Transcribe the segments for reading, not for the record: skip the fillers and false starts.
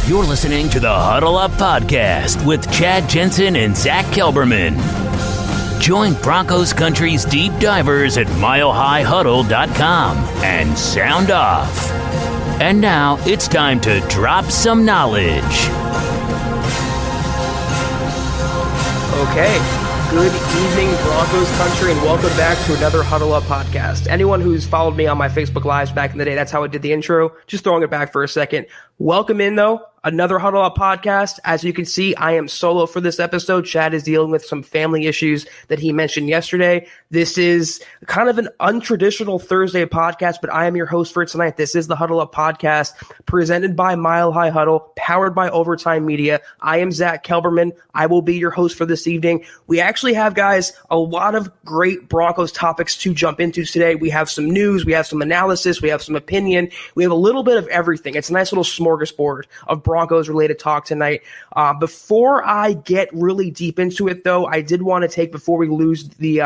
You're listening to the Huddle Up Podcast with Chad Jensen and Zack Kelberman. Join Broncos Country's deep divers at milehighhuddle.com and sound off. And now it's time to drop some knowledge. Okay. Good evening, Broncos Country, and welcome back to another Huddle Up podcast. Anyone who's followed me on my Facebook Lives back in the day, that's how I did the intro. Just throwing it back for a second. Welcome in, though. Another Huddle Up podcast. As you can see, I am solo for this episode. Chad is dealing with some family issues that he mentioned yesterday. This is kind of an untraditional Thursday podcast, but I am your host for tonight. This is the Huddle Up podcast presented by Mile High Huddle, powered by Overtime Media. I am Zack Kelberman. I will be your host for this evening. We actually have, guys, a lot of great Broncos topics to jump into today. We have some news, we have some analysis, we have some opinion, we have a little bit of everything. It's a nice little smorgasbord of Broncos-related talk tonight. Before I get really deep into it, though, I did want to take, before we lose the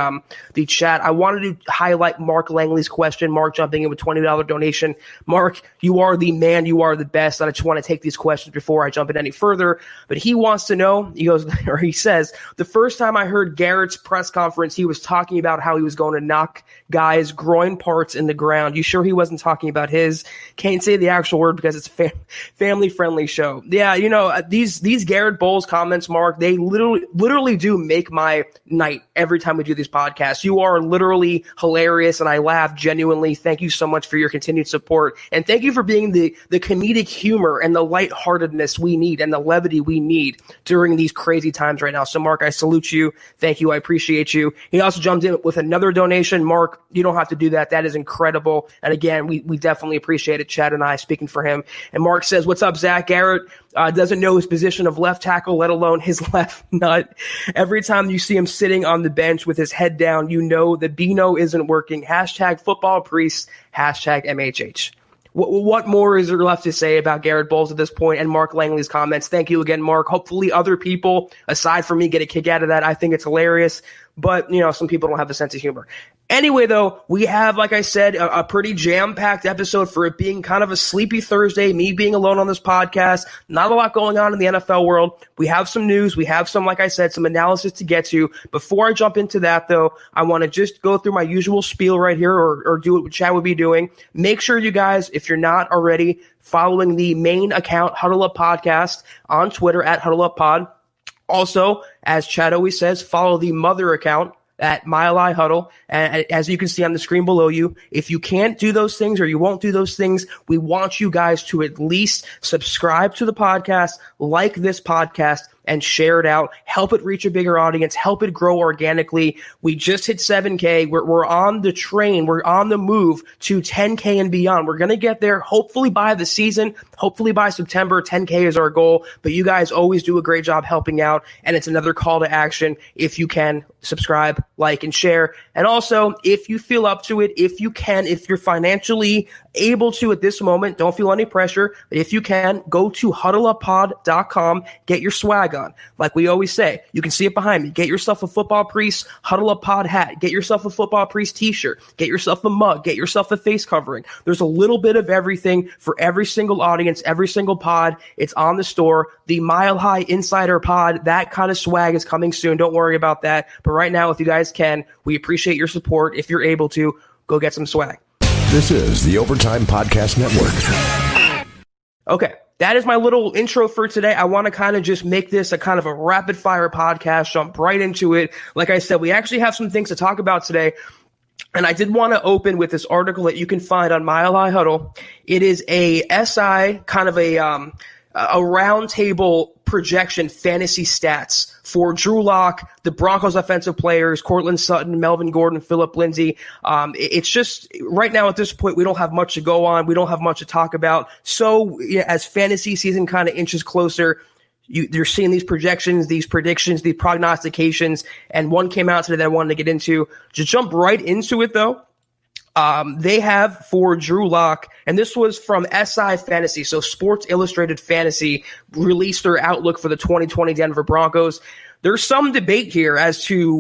chat, I wanted to highlight Mark Langley's question. Mark jumping in with $20 donation. Mark, you are the man. You are the best. I just want to take these questions before I jump in any further. But he wants to know, he says, the first time I heard Garrett's press conference, he was talking about how he was going to knock guys' groin parts in the ground. You sure he wasn't talking about his? Can't say the actual word because it's a family-friendly show. Yeah, these Garrett Bowles comments, Mark, they literally do make my night every time we do these podcasts. You are literally hilarious, and I laugh genuinely. Thank you so much for your continued support, and thank you for being the comedic humor and the lightheartedness we need and the levity we need during these crazy times right now. So, Mark, I salute you. Thank you. I appreciate you. He also jumped in with another donation. Mark, you don't have to do that. That is incredible. And again, we definitely appreciate it. Chad and I speaking for him. And Mark says, what's up, Zach? Garrett doesn't know his position of left tackle, let alone his left nut. Every time you see him sitting on the bench with his head down, you know the Beano isn't working. Hashtag football priest. Hashtag MHH. What more is there left to say about Garrett Bowles at this point and Mark Langley's comments? Thank you again, Mark. Hopefully other people, aside from me, get a kick out of that. I think it's hilarious. But, some people don't have a sense of humor. Anyway, though, we have, like I said, a pretty jam-packed episode for it being kind of a sleepy Thursday, me being alone on this podcast. Not a lot going on in the NFL world. We have some news. We have some, like I said, some analysis to get to. Before I jump into that, though, I want to just go through my usual spiel right here or do what Chad would be doing. Make sure you guys, if you're not already following the main account, Huddle Up Podcast, on Twitter at Huddle Up Pod. Also, as Chad always says, follow the mother account at Mile High Huddle. And as you can see on the screen below you, if you can't do those things or you won't do those things, we want you guys to at least subscribe to the podcast, like this podcast, and share it out. Help it reach a bigger audience. Help it grow organically. We just hit 7K. We're on the train. We're on the move to 10K and beyond. We're going to get there hopefully by the season, hopefully by September. 10K is our goal. But you guys always do a great job helping out. And it's another call to action. If you can, subscribe, like, and share. And also, if you feel up to it, if you can, if you're financially able to at this moment, don't feel any pressure. But if you can, go to huddleuppod.com, get your swag on. Like we always say, you can see it behind me. Get yourself a Football Priest Huddle Up Pod hat. Get yourself a Football Priest t-shirt. Get yourself a mug. Get yourself a face covering. There's a little bit of everything for every single audience, every single pod. It's on the store. The Mile High Insider Pod, that kind of swag is coming soon. Don't worry about that. But right now, if you guys can, we appreciate your support. If you're able to, go get some swag. This is the Overtime Podcast Network. Okay, that is my little intro for today. I want to kind of just make this a kind of a rapid fire podcast, jump right into it. Like I said, we actually have some things to talk about today. And I did want to open with this article that you can find on Mile High Huddle. It is a SI, kind of a roundtable projection fantasy stats for Drew Lock, the Broncos offensive players, Courtland Sutton, Melvin Gordon, Phillip Lindsey. It's just right now at this point, we don't have much to go on. We don't have much to talk about. So as fantasy season kind of inches closer, you're seeing these projections, these predictions, these prognostications, and one came out today that I wanted to get into. Just jump right into it, though. They have for Drew Lock, and this was from SI Fantasy, so Sports Illustrated Fantasy released their outlook for the 2020 Denver Broncos. there's some debate here as to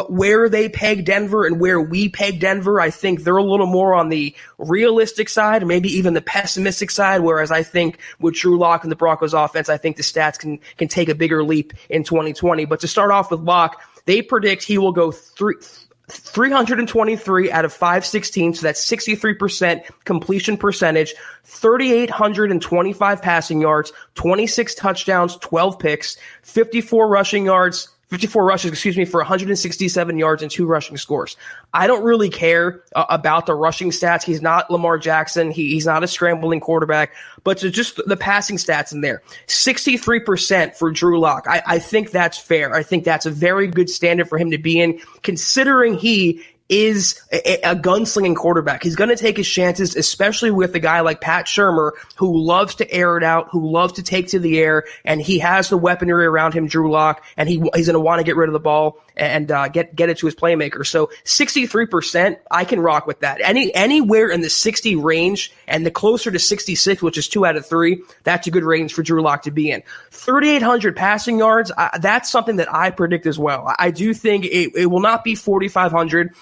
where they peg Denver and where we peg Denver. I think they're a little more on the realistic side, maybe even the pessimistic side, whereas I think with Drew Lock and the Broncos offense, I think the stats can take a bigger leap in 2020. But to start off with Lock, they predict he will go 323 out of 516, so that's 63% completion percentage, 3,825 passing yards, 26 touchdowns, 12 picks, 54 rushes, for 167 yards and 2 rushing scores. I don't really care about the rushing stats. He's not Lamar Jackson. He's not a scrambling quarterback, but to just the passing stats in there. 63% for Drew Lock. I think that's fair. I think that's a very good standard for him to be in, considering he is a gunslinging quarterback. He's going to take his chances, especially with a guy like Pat Shurmur, who loves to air it out, who loves to take to the air, and he has the weaponry around him, Drew Lock, and he's going to want to get rid of the ball and get it to his playmaker. So 63%, I can rock with that. Anywhere in the 60 range, and the closer to 66, which is 2 out of 3, that's a good range for Drew Lock to be in. 3,800 passing yards, that's something that I predict as well. I do think it will not be 4,500,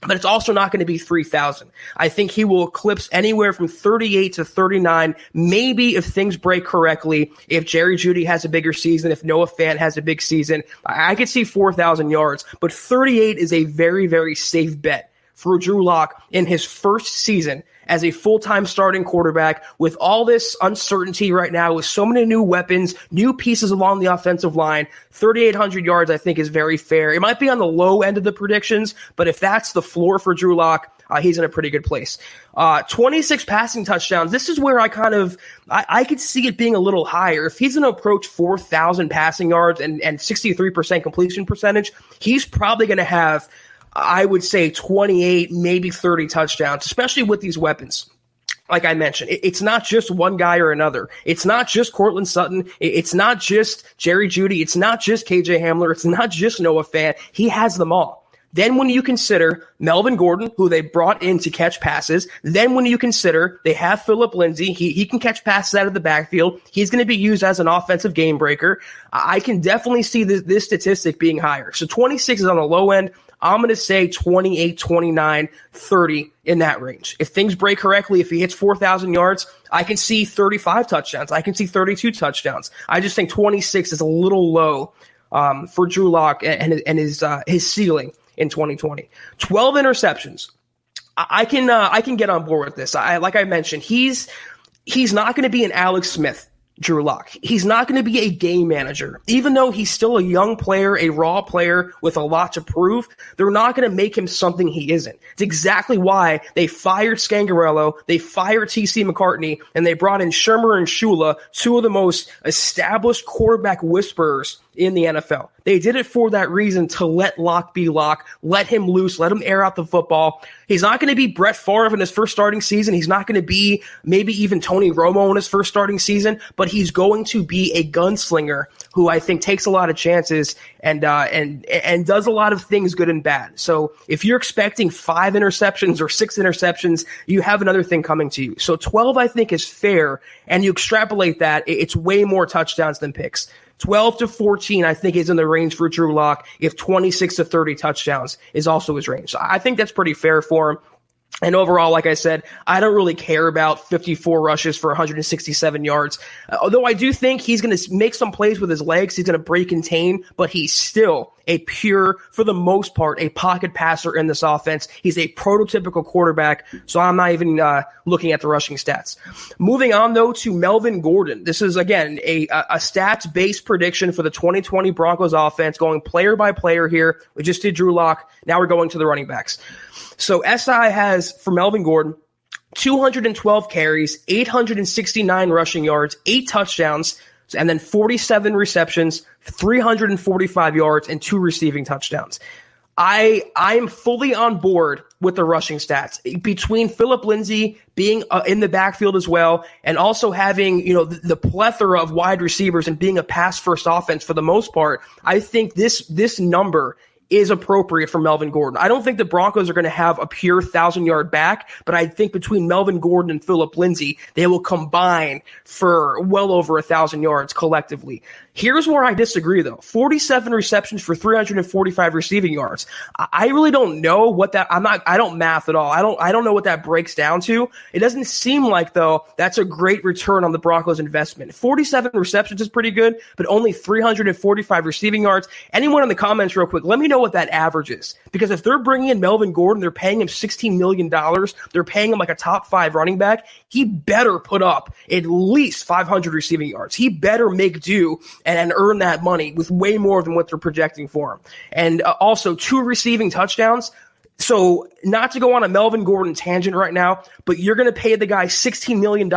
but it's also not going to be 3,000. I think he will eclipse anywhere from 38 to 39, maybe if things break correctly, if Gerry Judy has a bigger season, if Noah Fant has a big season. I could see 4,000 yards, but 38 is a very, very safe bet for Drew Lock in his first season as a full-time starting quarterback with all this uncertainty right now, with so many new weapons, new pieces along the offensive line. 3,800 yards, I think, is very fair. It might be on the low end of the predictions, but if that's the floor for Drew Lock, he's in a pretty good place. 26 passing touchdowns. This is where I could see it being a little higher. If he's going to approach 4,000 passing yards and 63% completion percentage, he's probably going to have, I would say, 28, maybe 30 touchdowns, especially with these weapons. Like I mentioned, it's not just one guy or another. It's not just Courtland Sutton. It's not just Gerry Judy. It's not just KJ Hamler. It's not just Noah Fant. He has them all. Then when you consider Melvin Gordon, who they brought in to catch passes, then when you consider they have Phillip Lindsey, he can catch passes out of the backfield. He's going to be used as an offensive game breaker. I can definitely see this statistic being higher. So 26 is on the low end. I'm going to say 28, 29, 30 in that range. If things break correctly, if he hits 4,000 yards, I can see 35 touchdowns. I can see 32 touchdowns. I just think 26 is a little low for Drew Lock and his ceiling in 2020. 12 interceptions. I can get on board with this. Like I mentioned, he's not going to be an Alex Smith, Drew Lock. He's not going to be a game manager. Even though he's still a young player, a raw player with a lot to prove, they're not going to make him something he isn't. It's exactly why they fired Scangarello, they fired T.C. McCartney, and they brought in Shurmur and Shula, two of the most established quarterback whisperers in the NFL. They did it for that reason, to let Lock be Lock, let him loose, let him air out the football. He's not going to be Brett Favre in his first starting season. He's not going to be maybe even Tony Romo in his first starting season, but he's going to be a gunslinger who I think takes a lot of chances and does a lot of things good and bad. So if you're expecting 5 interceptions or 6 interceptions, you have another thing coming to you. So 12, I think, is fair, and you extrapolate that, it's way more touchdowns than picks. 12 to 14, I think, is in the range for Drew Lock, if 26 to 30 touchdowns is also his range. So I think that's pretty fair for him. And overall, like I said, I don't really care about 54 rushes for 167 yards. Although I do think he's going to make some plays with his legs. He's going to break and contain, but he's still a pure, for the most part, a pocket passer in this offense. He's a prototypical quarterback, so I'm not even looking at the rushing stats. Moving on, though, to Melvin Gordon. This is, again, a stats-based prediction for the 2020 Broncos offense, going player by player here. We just did Drew Lock. Now we're going to the running backs. So SI has, for Melvin Gordon, 212 carries, 869 rushing yards, 8 touchdowns, and then 47 receptions, 345 yards, and 2 receiving touchdowns. I am fully on board with the rushing stats. Between Phillip Lindsey being in the backfield as well, and also having, the plethora of wide receivers and being a pass-first offense for the most part, I think this number is appropriate for Melvin Gordon. I don't think the Broncos are going to have a pure 1,000-yard back, but I think between Melvin Gordon and Phillip Lindsey, they will combine for well over 1,000 yards collectively. Here's where I disagree, though. 47 receptions for 345 receiving yards. I really don't know what that. I don't math at all. I don't know what that breaks down to. It doesn't seem like, though, that's a great return on the Broncos' investment. 47 receptions is pretty good, but only 345 receiving yards. Anyone in the comments, real quick, let me know what that average is. Because if they're bringing in Melvin Gordon, they're paying him $16 million. They're paying him like a top 5 running back. He better put up at least 500 receiving yards. He better make do and earn that money with way more than what they're projecting for him. And also 2 receiving touchdowns. So not to go on a Melvin Gordon tangent right now, but you're going to pay the guy $16 million.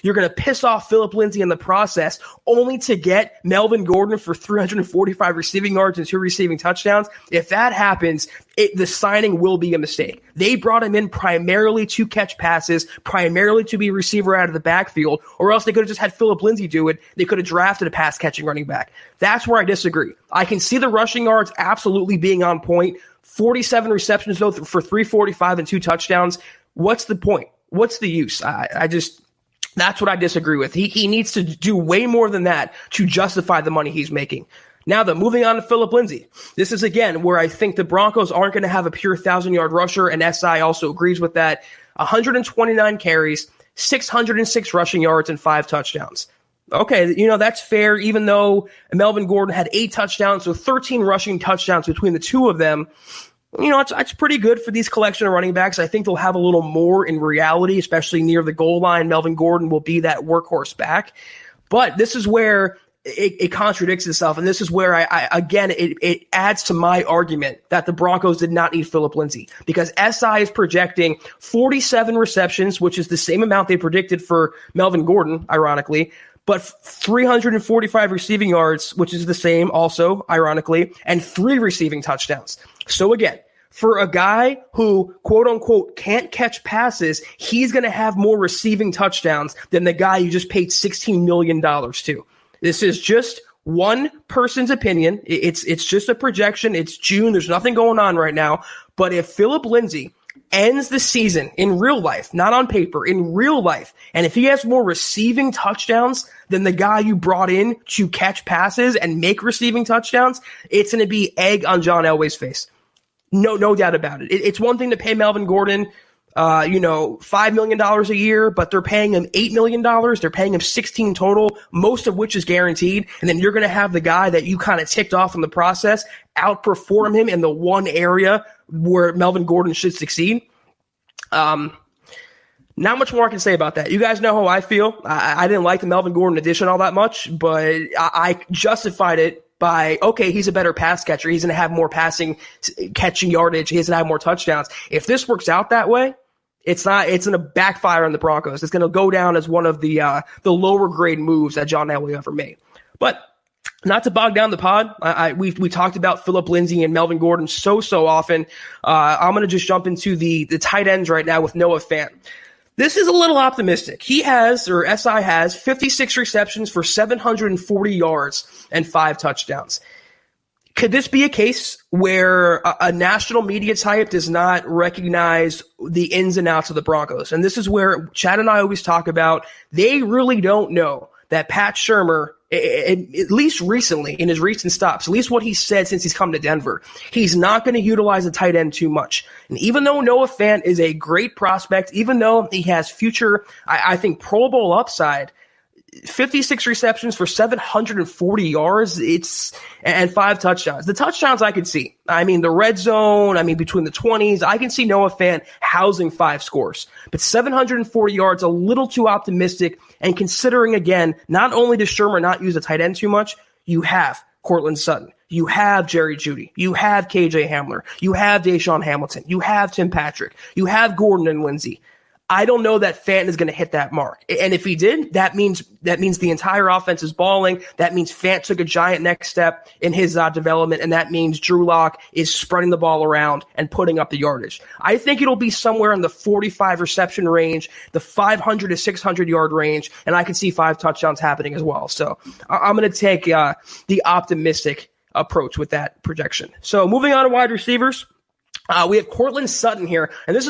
You're going to piss off Phillip Lindsey in the process only to get Melvin Gordon for 345 receiving yards and 2 receiving touchdowns. If that happens, the signing will be a mistake. They brought him in primarily to catch passes, primarily to be a receiver out of the backfield, or else they could have just had Phillip Lindsey do it. They could have drafted a pass-catching running back. That's where I disagree. I can see the rushing yards absolutely being on point. 47 receptions, though, for 345 and 2 touchdowns. What's the point? What's the use? That's what I disagree with. He needs to do way more than that to justify the money he's making. Now, though, moving on to Phillip Lindsey. This is, again, where I think the Broncos aren't going to have a pure 1,000-yard rusher, and SI also agrees with that. 129 carries, 606 rushing yards, and 5 touchdowns. Okay, that's fair, even though Melvin Gordon had 8 touchdowns, so 13 rushing touchdowns between the two of them. It's pretty good for these collection of running backs. I think they'll have a little more in reality, especially near the goal line. Melvin Gordon will be that workhorse back. But this is where it contradicts itself, and this is where it adds to my argument that the Broncos did not need Phillip Lindsey, because SI is projecting 47 receptions, which is the same amount they predicted for Melvin Gordon, ironically, but 345 receiving yards, which is the same also, ironically, and 3 receiving touchdowns. So again, for a guy who, quote unquote, can't catch passes, he's going to have more receiving touchdowns than the guy you just paid $16 million to. This is just one person's opinion. It's just a projection. It's June. There's nothing going on right now. But if Phillip Lindsey ends the season in real life, not on paper, in real life, and if he has more receiving touchdowns than the guy you brought in to catch passes and make receiving touchdowns, it's going to be egg on John Elway's face. No doubt about it. It's one thing to pay Melvin Gordon, $5 million a year, but they're paying him $8 million. They're paying him 16 total, most of which is guaranteed. And then you're going to have the guy that you kind of ticked off in the process outperform him in the one area where Melvin Gordon should succeed. Not much more I can say about that. You guys know how I feel. I didn't like the Melvin Gordon addition all that much, but I justified it by, okay, he's a better pass catcher. He's going to have more catching yardage. He's going to have more touchdowns. If this works out that way, it's going to backfire on the Broncos. It's going to go down as one of the lower grade moves that John Elway ever made. But not to bog down the pod, we talked about Phillip Lindsey and Melvin Gordon so often. I'm going to just jump into the tight ends right now with Noah Fant. This is a little optimistic. SI has 56 receptions for 740 yards and 5 touchdowns. Could this be a case where a national media type does not recognize the ins and outs of the Broncos? And this is where Chad and I always talk about, they really don't know that Pat Shurmur, at least recently, in his recent stops, at least what he said since he's come to Denver, he's not going to utilize a tight end too much. And even though Noah Fant is a great prospect, even though he has future, I think, Pro Bowl upside, 56 receptions for 740 yards, and 5 touchdowns. The touchdowns I could see. I mean, the red zone, between the 20s, I can see Noah Fant housing 5 scores. But 740 yards, a little too optimistic. And considering, again, not only does Shurmur not use a tight end too much, you have Courtland Sutton. You have Gerry Judy. You have KJ Hamler. You have Deshaun Hamilton. You have Tim Patrick. You have Gordon and Lindsey. I don't know that Fant is going to hit that mark. And if he did, that means the entire offense is balling. That means Fant took a giant next step in his development, and that means Drew Lock is spreading the ball around and putting up the yardage. I think it'll be somewhere in the 45 reception range, the 500 to 600 yard range, and I can see 5 touchdowns happening as well. So I'm going to take the optimistic approach with that projection. So moving on to wide receivers. We have Courtland Sutton here, and this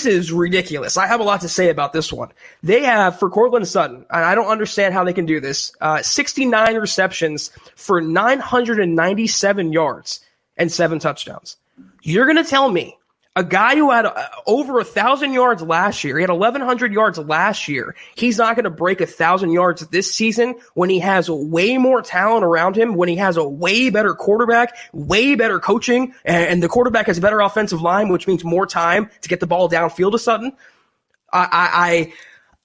is ridiculous. I have a lot to say about this one. They have, for Courtland Sutton, and I don't understand how they can do this, 69 receptions for 997 yards and 7 touchdowns. You're going to tell me a guy who had over 1,000 yards last year, he had 1,100 yards last year, he's not going to break 1,000 yards this season when he has way more talent around him, when he has a way better quarterback, way better coaching, and the quarterback has a better offensive line, which means more time to get the ball downfield to Sutton.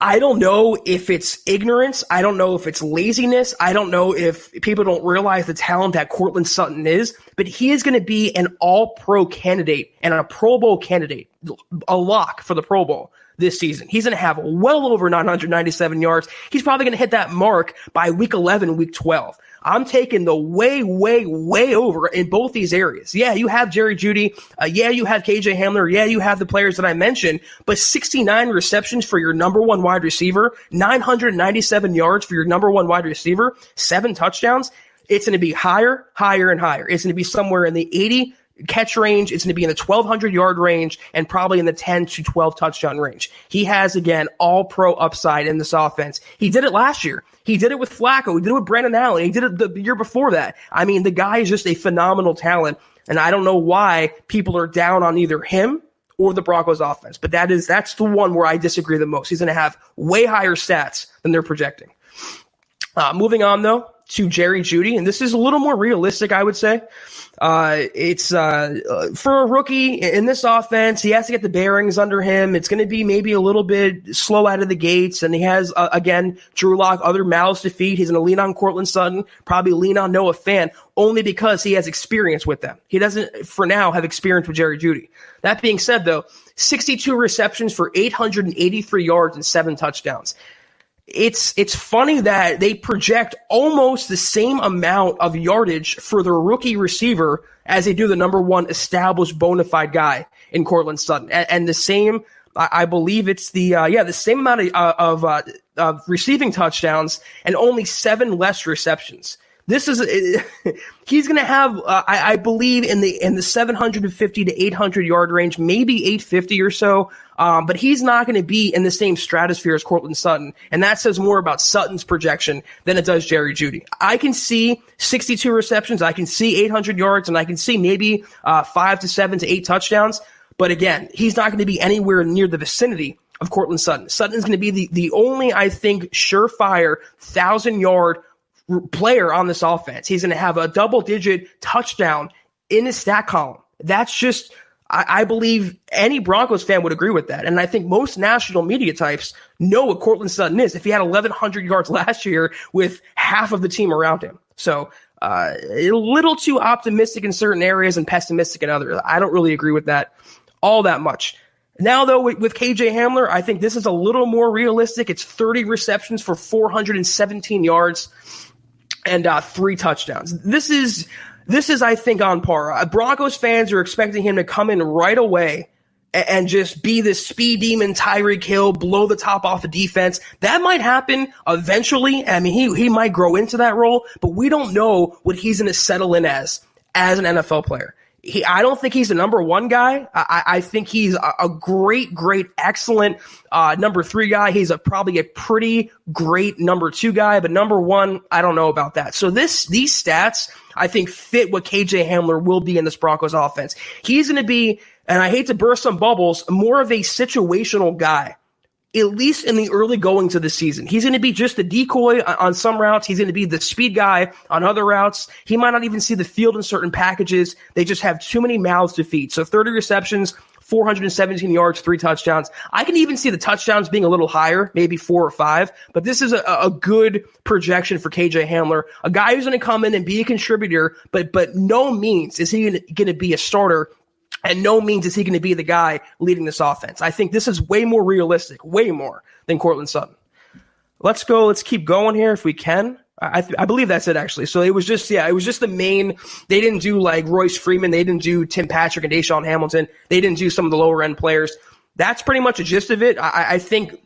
I don't know if it's ignorance. I don't know if it's laziness. I don't know if people don't realize the talent that Courtland Sutton is, but he is going to be an all-pro candidate and a Pro Bowl candidate, a lock for the Pro Bowl this season. He's going to have well over 997 yards. He's probably going to hit that mark by week 11, week 12. I'm taking the way, way, way over in both these areas. Yeah, you have Gerry Judy. Yeah, you have KJ Hamler. Yeah, you have the players that I mentioned. But 69 receptions for your number one wide receiver, 997 yards for your number one wide receiver, 7 touchdowns. It's going to be higher, higher, and higher. It's going to be somewhere in the 80 catch range. It's going to be in the 1,200 yard range and probably in the 10 to 12 touchdown range. He has, again, all pro upside in this offense. He did it last year. He did it with Flacco. He did it with Brandon Allen. He did it the year before that. I mean, the guy is just a phenomenal talent, and I don't know why people are down on either him or the Broncos offense, but that's the one where I disagree the most. He's going to have way higher stats than they're projecting. Moving on, though, to Gerry Judy, and this is a little more realistic, I would say. It's for a rookie in this offense, he has to get the bearings under him. It's going to be maybe a little bit slow out of the gates, and he has, again, Drew Lock, other mouths to feed. He's going to lean on Courtland Sutton, probably lean on Noah Fant, only because he has experience with them. He doesn't, for now, have experience with Gerry Judy. That being said, though, 62 receptions for 883 yards and 7 touchdowns. It's funny that they project almost the same amount of yardage for their rookie receiver as they do the number one established bona fide guy in Courtland Sutton. And the same, I believe it's the same amount of receiving touchdowns and only 7 less receptions. This is he's going to have I believe in the 750 to 800 yard range, maybe 850 or so. But he's not going to be in the same stratosphere as Courtland Sutton, and that says more about Sutton's projection than it does Gerry Judy. I can see 62 receptions, I can see 800 yards, and I can see maybe 5 to 7 to 8 touchdowns. But again, he's not going to be anywhere near the vicinity of Courtland Sutton. Sutton's going to be the only, I think, surefire 1,000-yard player on this offense. He's going to have a double-digit touchdown in his stat column. That's just, I believe any Broncos fan would agree with that. And I think most national media types know what Courtland Sutton is if he had 1,100 yards last year with half of the team around him. So a little too optimistic in certain areas and pessimistic in others. I don't really agree with that all that much. Now, though, with KJ Hamler, I think this is a little more realistic. It's 30 receptions for 417 yards and 3 touchdowns. This is, I think, on par. Broncos fans are expecting him to come in right away and just be this speed demon, Tyreek Hill, blow the top off the defense. That might happen eventually. I mean, he might grow into that role, but we don't know what he's going to settle in as an NFL player. I don't think he's the number one guy. I think he's a great, excellent number 3 guy. He's probably a pretty great number 2 guy, but number 1, I don't know about that. So these stats, I think, fit what KJ Hamler will be in this Broncos offense. He's going to be, and I hate to burst some bubbles, more of a situational guy, at least in the early goings of the season. He's going to be just a decoy on some routes. He's going to be the speed guy on other routes. He might not even see the field in certain packages. They just have too many mouths to feed. So 30 receptions, 417 yards, 3 touchdowns. I can even see the touchdowns being a little higher, maybe 4 or 5. But this is a good projection for KJ Hamler, a guy who's going to come in and be a contributor, but no means is he going to be a starter. And no means is he going to be the guy leading this offense. I think this is way more realistic, way more than Courtland Sutton. Let's keep going here if we can. I believe that's it, actually. So it was just the main. They didn't do like Royce Freeman. They didn't do Tim Patrick and Deshaun Hamilton. They didn't do some of the lower end players. That's pretty much the gist of it. I think,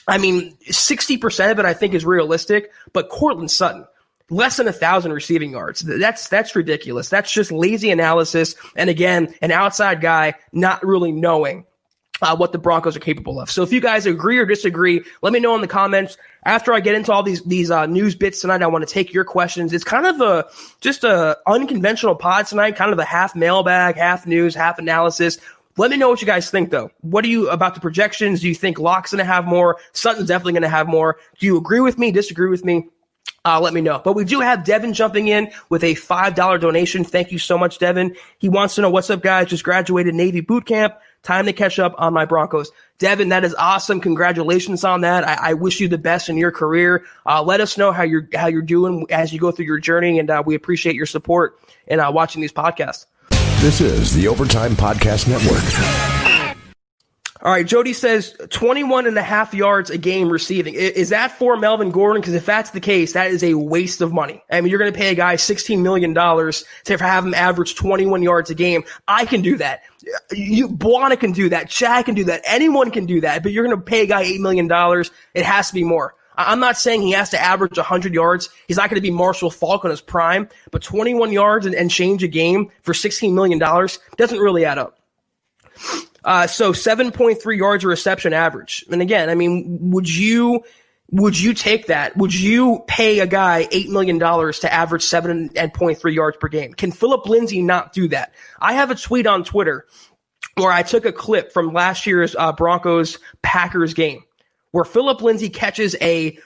60% of it I think is realistic, but Courtland Sutton, less than 1,000 receiving yards. That's ridiculous. That's just lazy analysis. And again, an outside guy not really knowing what the Broncos are capable of. So if you guys agree or disagree, let me know in the comments. After I get into all these news bits tonight, I want to take your questions. It's kind of just a unconventional pod tonight, kind of a half mailbag, half news, half analysis. Let me know what you guys think, though. What do you about the projections? Do you think Locke's going to have more? Sutton's definitely going to have more. Do you agree with me, disagree with me? Let me know. But we do have Devin jumping in with a $5 donation. Thank you so much, Devin. He wants to know, what's up, guys? Just graduated Navy boot camp. Time to catch up on my Broncos. Devin, that is awesome. Congratulations on that. I wish you the best in your career. Let us know how you're doing as you go through your journey, and we appreciate your support in watching these podcasts. This is the Overtime Podcast Network. All right, Jody says 21.5 yards a game receiving. Is that for Melvin Gordon? Because if that's the case, that is a waste of money. I mean, you're going to pay a guy $16 million to have him average 21 yards a game. I can do that. Buana can do that. Chad can do that. Anyone can do that. But you're going to pay a guy $8 million. It has to be more. I'm not saying he has to average 100 yards. He's not going to be Marshall Faulk on his prime. But 21 yards and change a game for $16 million doesn't really add up. So 7.3 yards a reception average. And again, I mean, would you take that? Would you pay a guy $8 million to average 7.3 yards per game? Can Phillip Lindsey not do that? I have a tweet on Twitter where I took a clip from last year's Broncos-Packers game where Phillip Lindsey catches a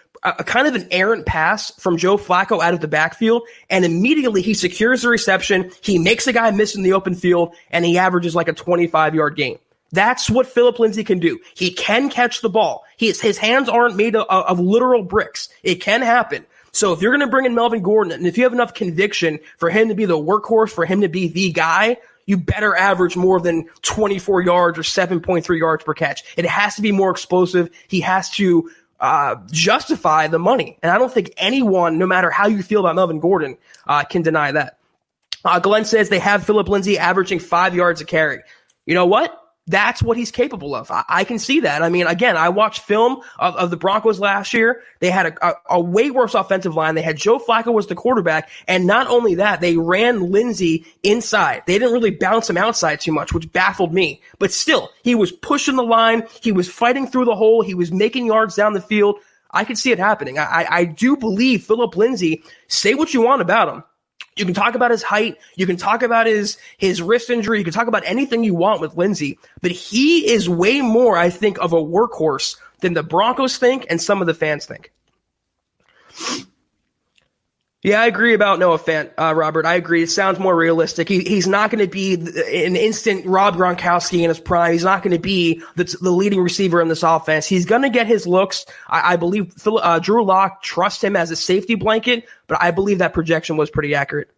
kind of an errant pass from Joe Flacco out of the backfield, and immediately he secures the reception, he makes a guy miss in the open field, and he averages like a 25-yard game. That's what Phillip Lindsey can do. He can catch the ball. His hands aren't made of literal bricks. It can happen. So if you're going to bring in Melvin Gordon, and if you have enough conviction for him to be the workhorse, for him to be the guy, you better average more than 24 yards or 7.3 yards per catch. It has to be more explosive. He has to justify the money. And I don't think anyone, no matter how you feel about Melvin Gordon, can deny that. Glenn says they have Phillip Lindsey averaging 5 yards a carry. You know what? That's what he's capable of. I can see that. I mean, again, I watched film of the Broncos last year. They had a way worse offensive line. They had Joe Flacco was the quarterback. And not only that, they ran Lindsey inside. They didn't really bounce him outside too much, which baffled me. But still, he was pushing the line. He was fighting through the hole. He was making yards down the field. I could see it happening. I do believe Phillip Lindsey, say what you want about him. You can talk about his height. You can talk about his wrist injury. You can talk about anything you want with Lindsey. But he is way more, I think, of a workhorse than the Broncos think and some of the fans think. Yeah, I agree about Noah Fant, Robert. I agree. It sounds more realistic. He's not going to be an instant Rob Gronkowski in his prime. He's not going to be the leading receiver in this offense. He's going to get his looks. I believe Drew Lock trusts him as a safety blanket, but I believe that projection was pretty accurate.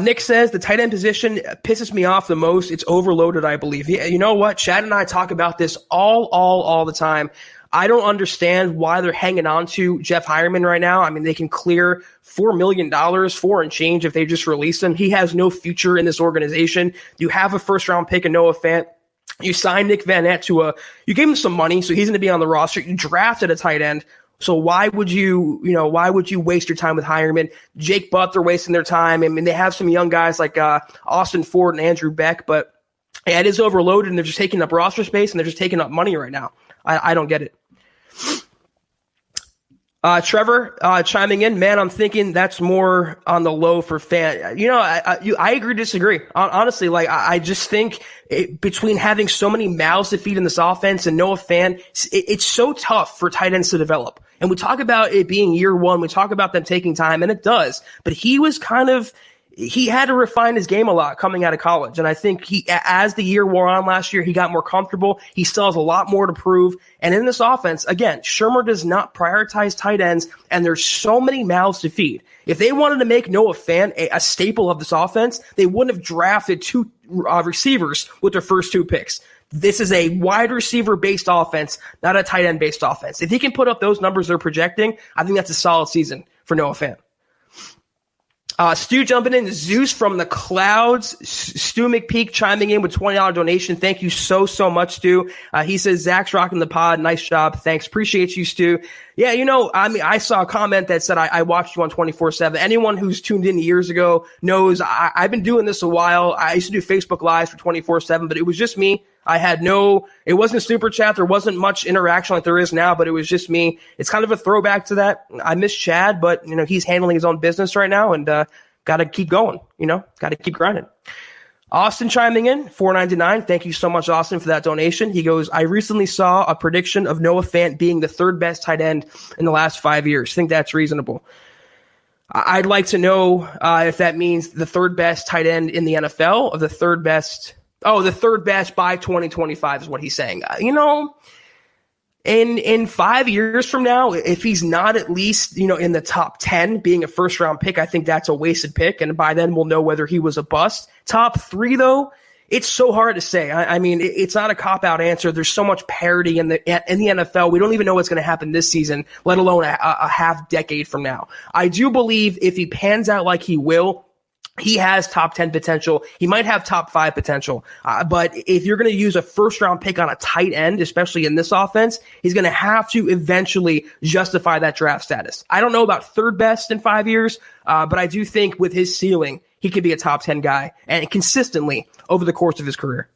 Nick says the tight end position pisses me off the most. It's overloaded, I believe. Yeah, you know what? Chad and I talk about this all the time. I don't understand why they're hanging on to Jeff Hireman right now. I mean, they can clear $4 million, 4 and change if they just release him. He has no future in this organization. You have a first-round pick in Noah Fant. You signed Nick Van Nett you gave him some money, so he's going to be on the roster. You drafted a tight end. So why would you waste your time with Hireman? Jake Butt, they're wasting their time. I mean, they have some young guys like Austin Ford and Andrew Beck, but yeah, it is overloaded, and they're just taking up roster space, and they're just taking up money right now. I don't get it. Trevor chiming in, man, I'm thinking that's more on the low for Fant. You know, I agree to disagree. Honestly, like I just think between having so many mouths to feed in this offense and Noah Fant, it's so tough for tight ends to develop. And we talk about it being year one. We talk about them taking time, and it does. But he had to refine his game a lot coming out of college. And I think as the year wore on last year, he got more comfortable. He still has a lot more to prove. And in this offense, again, Shurmur does not prioritize tight ends, and there's so many mouths to feed. If they wanted to make Noah Fant a staple of this offense, they wouldn't have drafted 2 receivers with their first 2 picks. This is a wide receiver-based offense, not a tight end-based offense. If he can put up those numbers they're projecting, I think that's a solid season for Noah Fant. Stu jumping in. Zeus from the clouds. Stu McPeak chiming in with $20 donation. Thank you so much, Stu. He says, Zach's rocking the pod. Nice job. Thanks. Appreciate you, Stu. Yeah, I saw a comment that said I watched you on 24/7. Anyone who's tuned in years ago knows I've been doing this a while. I used to do Facebook Lives for 24/7, but it was just me. It wasn't super chat. There wasn't much interaction like there is now, but it was just me. It's kind of a throwback to that. I miss Chad, but he's handling his own business right now, and got to keep going, got to keep grinding. Austin chiming in, $4.99. Thank you so much, Austin, for that donation. He goes, I recently saw a prediction of Noah Fant being the third best tight end in the last 5 years. I think that's reasonable. I'd like to know if that means the third best tight end in the NFL or the third best. Oh, the third best by 2025 is what he's saying. In 5 years from now, if he's not at least, in the top 10 being a first round pick, I think that's a wasted pick. And by then we'll know whether he was a bust. Top 3 though, it's so hard to say. It's not a cop out answer. There's so much parity in the NFL. We don't even know what's going to happen this season, let alone a half decade from now. I do believe if he pans out like he will, he has top 10 potential. He might have top 5 potential. But if you're going to use a first round pick on a tight end, especially in this offense, he's going to have to eventually justify that draft status. I don't know about third best in 5 years, but I do think with his ceiling, he could be a top 10 guy and consistently over the course of his career.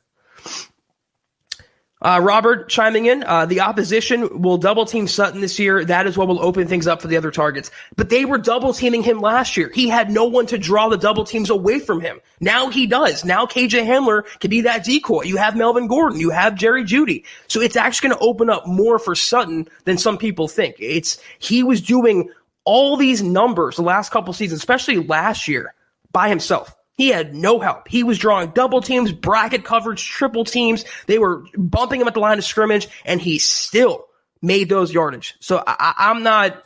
Robert chiming in, the opposition will double team Sutton this year. That is what will open things up for the other targets. But they were double teaming him last year. He had no one to draw the double teams away from him. Now he does. Now KJ Hamler can be that decoy. You have Melvin Gordon. You have Gerry Judy. So it's actually going to open up more for Sutton than some people think. He was doing all these numbers the last couple seasons, especially last year, by himself. He had no help. He was drawing double teams, bracket coverage, triple teams. They were bumping him at the line of scrimmage, and he still made those yardage. So I'm not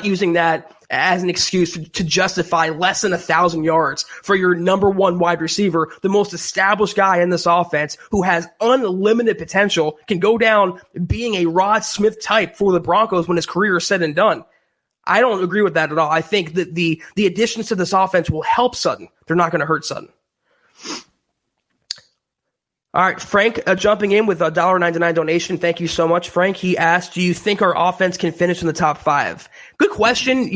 using that as an excuse to justify less than 1,000 yards for your number one wide receiver, the most established guy in this offense who has unlimited potential, can go down being a Rod Smith type for the Broncos when his career is said and done. I don't agree with that at all. I think that the additions to this offense will help Sutton. They're not going to hurt Sutton. All right, Frank jumping in with a $1.99 donation. Thank you so much, Frank. He asked, do you think our offense can finish in the top 5? Good question.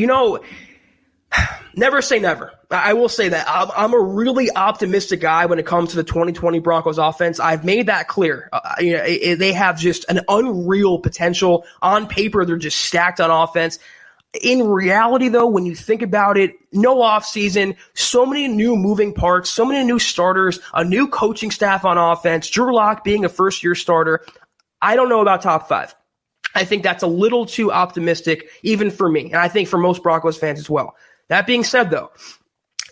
Never say never. I will say that. I'm a really optimistic guy when it comes to the 2020 Broncos offense. I've made that clear. They have just an unreal potential. On paper, they're just stacked on offense. In reality, though, when you think about it, no offseason, so many new moving parts, so many new starters, a new coaching staff on offense, Drew Lock being a first-year starter. I don't know about top 5. I think that's a little too optimistic, even for me, and I think for most Broncos fans as well. That being said, though,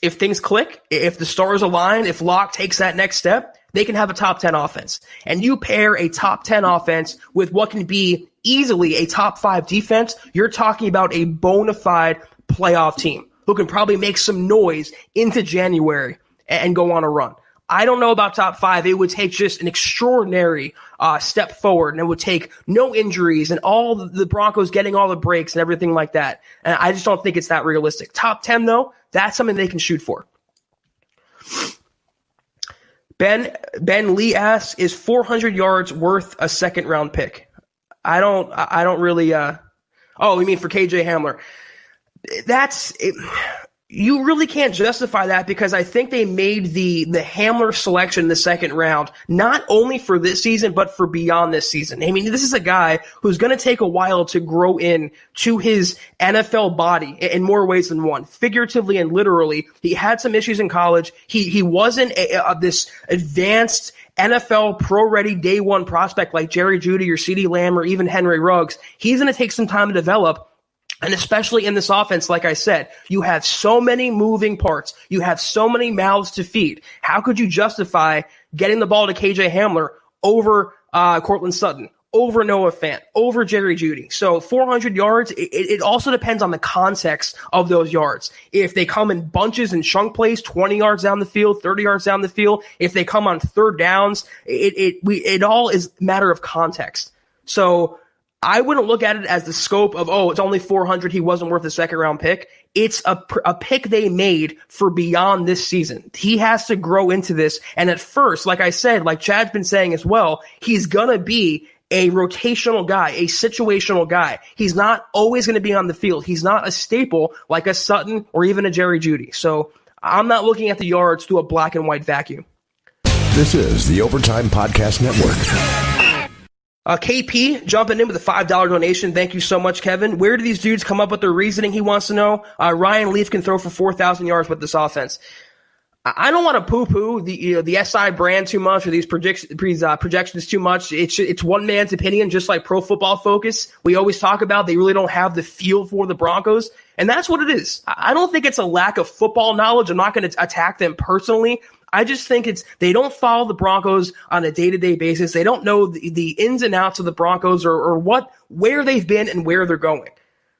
if things click, if the stars align, if Lock takes that next step, they can have a top 10 offense. And you pair a top 10 offense with what can be easily a top 5 defense, you're talking about a bona fide playoff team who can probably make some noise into January and go on a run. I don't know about top 5. It would take just an extraordinary step forward, and it would take no injuries and all the Broncos getting all the breaks and everything like that. And I just don't think it's that realistic. Top 10, though, that's something they can shoot for. Ben Lee asks, is 400 yards worth a second-round pick? I don't really. Oh, you mean for KJ Hamler? That's it. You really can't justify that because I think they made the Hamler selection in the second round not only for this season but for beyond this season. I mean, this is a guy who's going to take a while to grow in to his NFL body in more ways than one, figuratively and literally. He had some issues in college. He wasn't this advanced NFL pro-ready day one prospect like Gerry Judy or CeeDee Lamb or even Henry Ruggs. He's going to take some time to develop. And especially in this offense, like I said, you have so many moving parts. You have so many mouths to feed. How could you justify getting the ball to KJ Hamler over Courtland Sutton, over Noah Fant, over Gerry Judy? So 400 yards, it also depends on the context of those yards. If they come in bunches and chunk plays, 20 yards down the field, 30 yards down the field, if they come on third downs, it all is a matter of context. So I wouldn't look at it as the scope of, oh, it's only 400. He wasn't worth a second round pick. It's a pick they made for beyond this season. He has to grow into this. And at first, like I said, like Chad's been saying as well, he's going to be a rotational guy, a situational guy. He's not always going to be on the field. He's not a staple like a Sutton or even a Gerry Judy. So I'm not looking at the yards through a black and white vacuum. This is the Overtime Podcast Network. KP jumping in with a $5 donation. Thank you so much, Kevin. Where do these dudes come up with their reasoning? He wants to know. Ryan Leaf can throw for 4,000 yards with this offense. I don't want to poo-poo the SI brand too much or these projections too much. It's one man's opinion, just like Pro Football Focus. We always talk about they really don't have the feel for the Broncos, and that's what it is. I don't think it's a lack of football knowledge. I'm not going to attack them personally. I just think they don't follow the Broncos on a day-to-day basis. They don't know the ins and outs of the Broncos or where they've been and where they're going.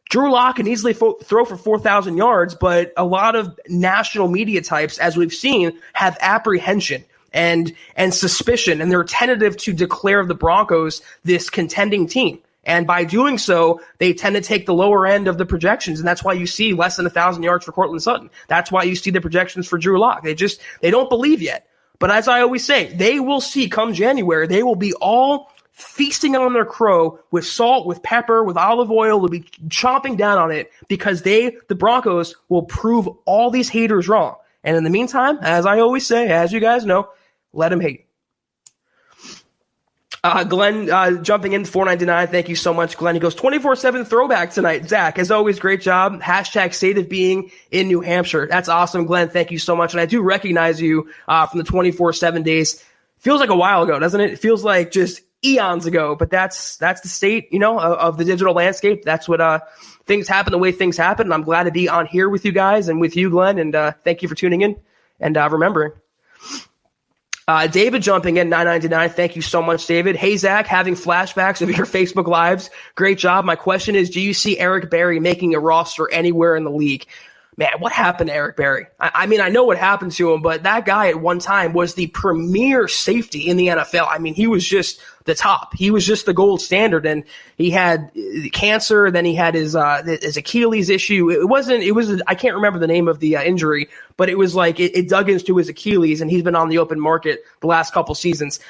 Drew Lock can easily throw for 4,000 yards, but a lot of national media types, as we've seen, have apprehension and suspicion, and they're tentative to declare the Broncos this contending team. And by doing so, they tend to take the lower end of the projections, and that's why you see less than 1,000 yards for Courtland Sutton. That's why you see the projections for Drew Lock. They don't believe yet. But as I always say, they will see come January, they will be all feasting on their crow with salt, with pepper, with olive oil. They'll be chomping down on it because the Broncos, will prove all these haters wrong. And in the meantime, as I always say, as you guys know, let them hate. Glenn jumping in, $4.99. Thank you so much, Glenn. He goes, 24/7 throwback tonight. Zach, as always, great job. # state of being in New Hampshire. That's awesome, Glenn. Thank you so much. And I do recognize you from the 24/7 days. Feels like a while ago, doesn't it? It feels like just eons ago, but that's the state, of the digital landscape. That's what things happen the way things happen. And I'm glad to be on here with you guys and with you, Glenn. And thank you for tuning in and remembering. David jumping in, $9.99. Thank you so much, David. Hey, Zach, having flashbacks of your Facebook Lives. Great job. My question is, do you see Eric Berry making a roster anywhere in the league? Man, what happened to Eric Berry? I mean, I know what happened to him, but that guy at one time was the premier safety in the NFL. I mean, he was just the top. He was just the gold standard, and he had cancer. Then he had his Achilles issue. I can't remember the name of the injury, but it was like it dug into his Achilles, and he's been on the open market the last couple seasons.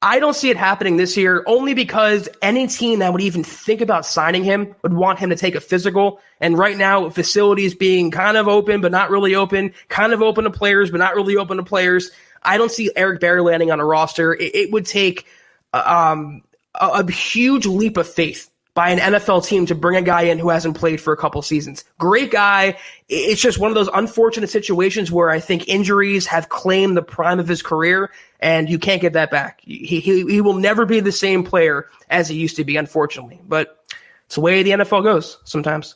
I don't see it happening this year only because any team that would even think about signing him would want him to take a physical. And right now, facilities being kind of open but not really open, kind of open to players but not really open to players, I don't see Eric Berry landing on a roster. It would take a huge leap of faith by an NFL team to bring a guy in who hasn't played for a couple seasons. Great guy. It's just one of those unfortunate situations where I think injuries have claimed the prime of his career, and you can't get that back. He will never be the same player as he used to be, unfortunately. But it's the way the NFL goes sometimes.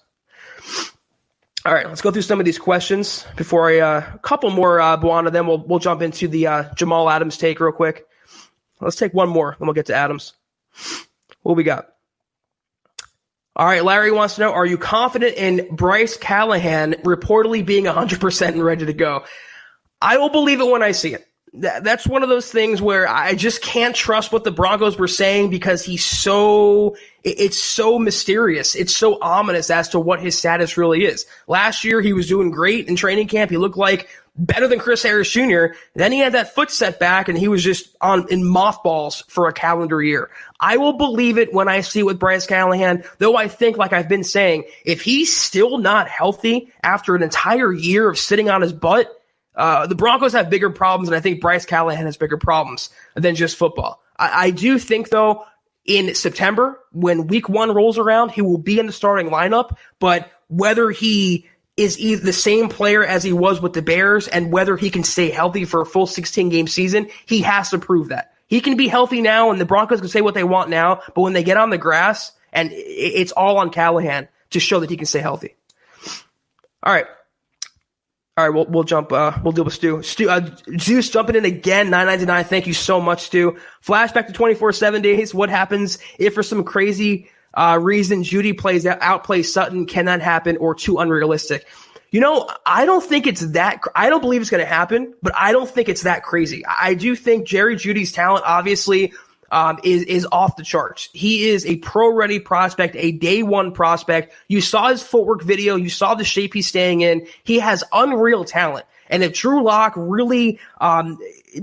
All right, let's go through some of these questions before a couple more, Buana, then we'll jump into the Jamal Adams take real quick. Let's take one more, then we'll get to Adams. What we got? All right, Larry wants to know, are you confident in Bryce Callahan reportedly being 100% and ready to go? I will believe it when I see it. That's one of those things where I just can't trust what the Broncos were saying because it's so mysterious. It's so ominous as to what his status really is. Last year, he was doing great in training camp. He looked like better than Chris Harris Jr. Then he had that foot setback, and he was just in mothballs for a calendar year. I will believe it when I see it with Bryce Callahan, though I think, like I've been saying, if he's still not healthy after an entire year of sitting on his butt, the Broncos have bigger problems, and I think Bryce Callahan has bigger problems than just football. I do think, though, in September, when week 1 rolls around, he will be in the starting lineup, but whether he is either the same player as he was with the Bears and whether he can stay healthy for a full 16-game season, he has to prove that. He can be healthy now, and the Broncos can say what they want now, but when they get on the grass, and it's all on Callahan to show that he can stay healthy. All right, we'll jump. We'll deal with Stu. Zeus jumping in again, $9.99. Thank you so much, Stu. Flashback to 24/7 days. What happens if for some crazy reason Judy outplays Sutton? Can that happen or too unrealistic? I don't think it's that. I don't believe it's going to happen, but I don't think it's that crazy. I do think Gerry Judy's talent obviously is off the charts. He is a pro-ready prospect, a day one prospect. You saw his footwork video. You saw the shape he's staying in. He has unreal talent. And if Drew Lock really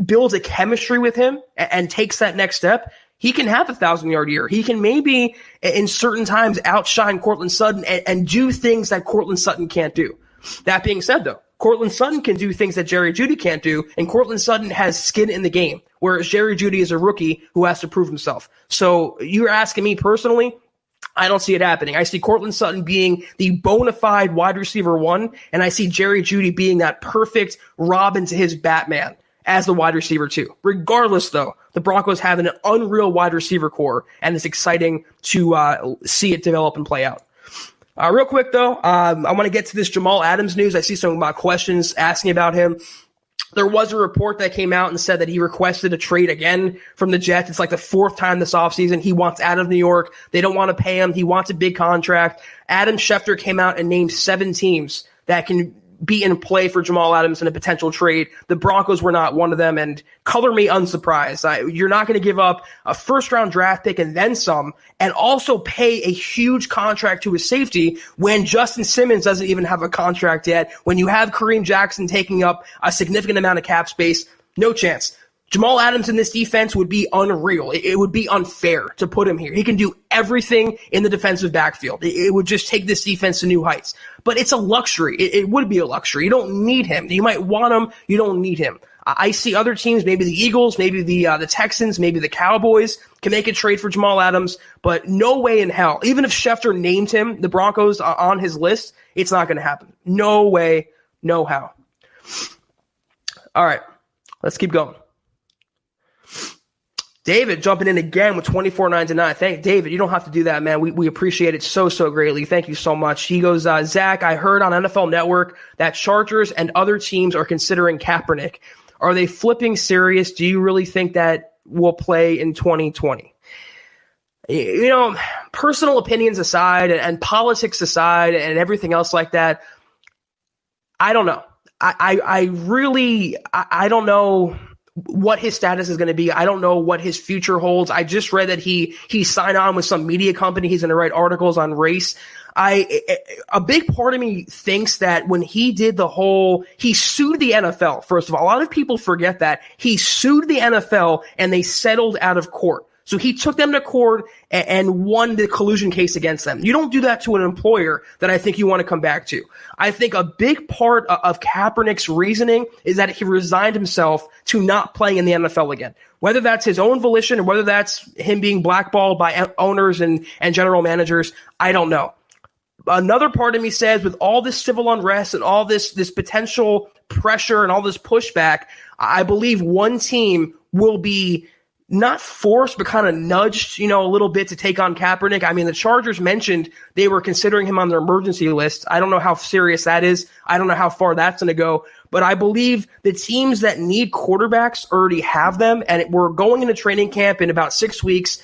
builds a chemistry with him and takes that next step, he can have 1,000-yard year. He can maybe, in certain times, outshine Courtland Sutton and do things that Courtland Sutton can't do. That being said, though, Courtland Sutton can do things that Gerry Judy can't do, and Courtland Sutton has skin in the game, whereas Gerry Judy is a rookie who has to prove himself. So you're asking me personally, I don't see it happening. I see Courtland Sutton being the bona fide wide receiver 1, and I see Gerry Judy being that perfect Robin to his Batman as the wide receiver 2. Regardless, though, the Broncos have an unreal wide receiver core, and it's exciting to see it develop and play out. Real quick, though, I want to get to this Jamal Adams news. I see some questions asking about him. There was a report that came out and said that he requested a trade again from the Jets. It's like the 4th time this offseason. He wants out of New York. They don't want to pay him. He wants a big contract. Adam Schefter came out and named 7 teams that can be in play for Jamal Adams in a potential trade. The Broncos were not one of them, and color me unsurprised. You're not going to give up a first-round draft pick and then some, and also pay a huge contract to a safety when Justin Simmons doesn't even have a contract yet, when you have Kareem Jackson taking up a significant amount of cap space. No chance. Jamal Adams in this defense would be unreal. It would be unfair to put him here. He can do everything in the defensive backfield. It would just take this defense to new heights. But it's a luxury. It would be a luxury. You don't need him. You might want him. You don't need him. I see other teams, maybe the Eagles, maybe the Texans, maybe the Cowboys can make a trade for Jamal Adams, but no way in hell. Even if Schefter named him, the Broncos, on his list, it's not going to happen. No way, no how. All right, let's keep going. David jumping in again with $24.99. Thank David. You don't have to do that, man. We appreciate it so greatly. Thank you so much. He goes, Zach, I heard on NFL Network that Chargers and other teams are considering Kaepernick. Are they flipping serious? Do you really think that will play in 2020? You know, personal opinions aside and politics aside and everything else like that, I don't know. I really don't know what his status is going to be. I don't know what his future holds. I just read that he signed on with some media company. He's going to write articles on race. A big part of me thinks that when he did he sued the NFL. First of all, a lot of people forget that he sued the NFL and they settled out of court. So he took them to court and won the collusion case against them. You don't do that to an employer that I think you want to come back to. I think a big part of Kaepernick's reasoning is that he resigned himself to not playing in the NFL again. Whether that's his own volition or whether that's him being blackballed by owners and general managers, I don't know. Another part of me says with all this civil unrest and all this potential pressure and all this pushback, I believe one team will be not forced, but kind of nudged, a little bit to take on Kaepernick. I mean, the Chargers mentioned they were considering him on their emergency list. I don't know how serious that is. I don't know how far that's going to go. But I believe the teams that need quarterbacks already have them. And we're going into training camp in about 6 weeks.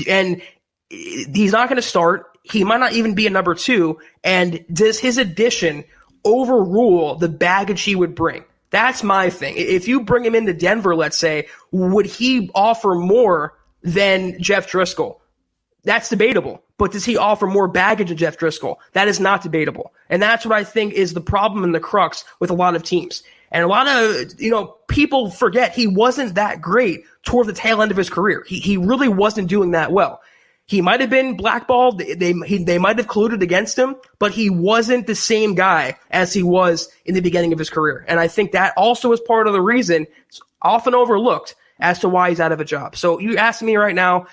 And he's not going to start. He might not even be a number 2. And does his addition overrule the baggage he would bring? That's my thing. If you bring him into Denver, let's say, would he offer more than Jeff Driscoll? That's debatable. But does he offer more baggage than Jeff Driscoll? That is not debatable. And that's what I think is the problem and the crux with a lot of teams. And a lot of, people forget he wasn't that great toward the tail end of his career. He really wasn't doing that well. He might have been blackballed. They might have colluded against him, but he wasn't the same guy as he was in the beginning of his career. And I think that also is part of the reason it's often overlooked as to why he's out of a job. So you ask me right now,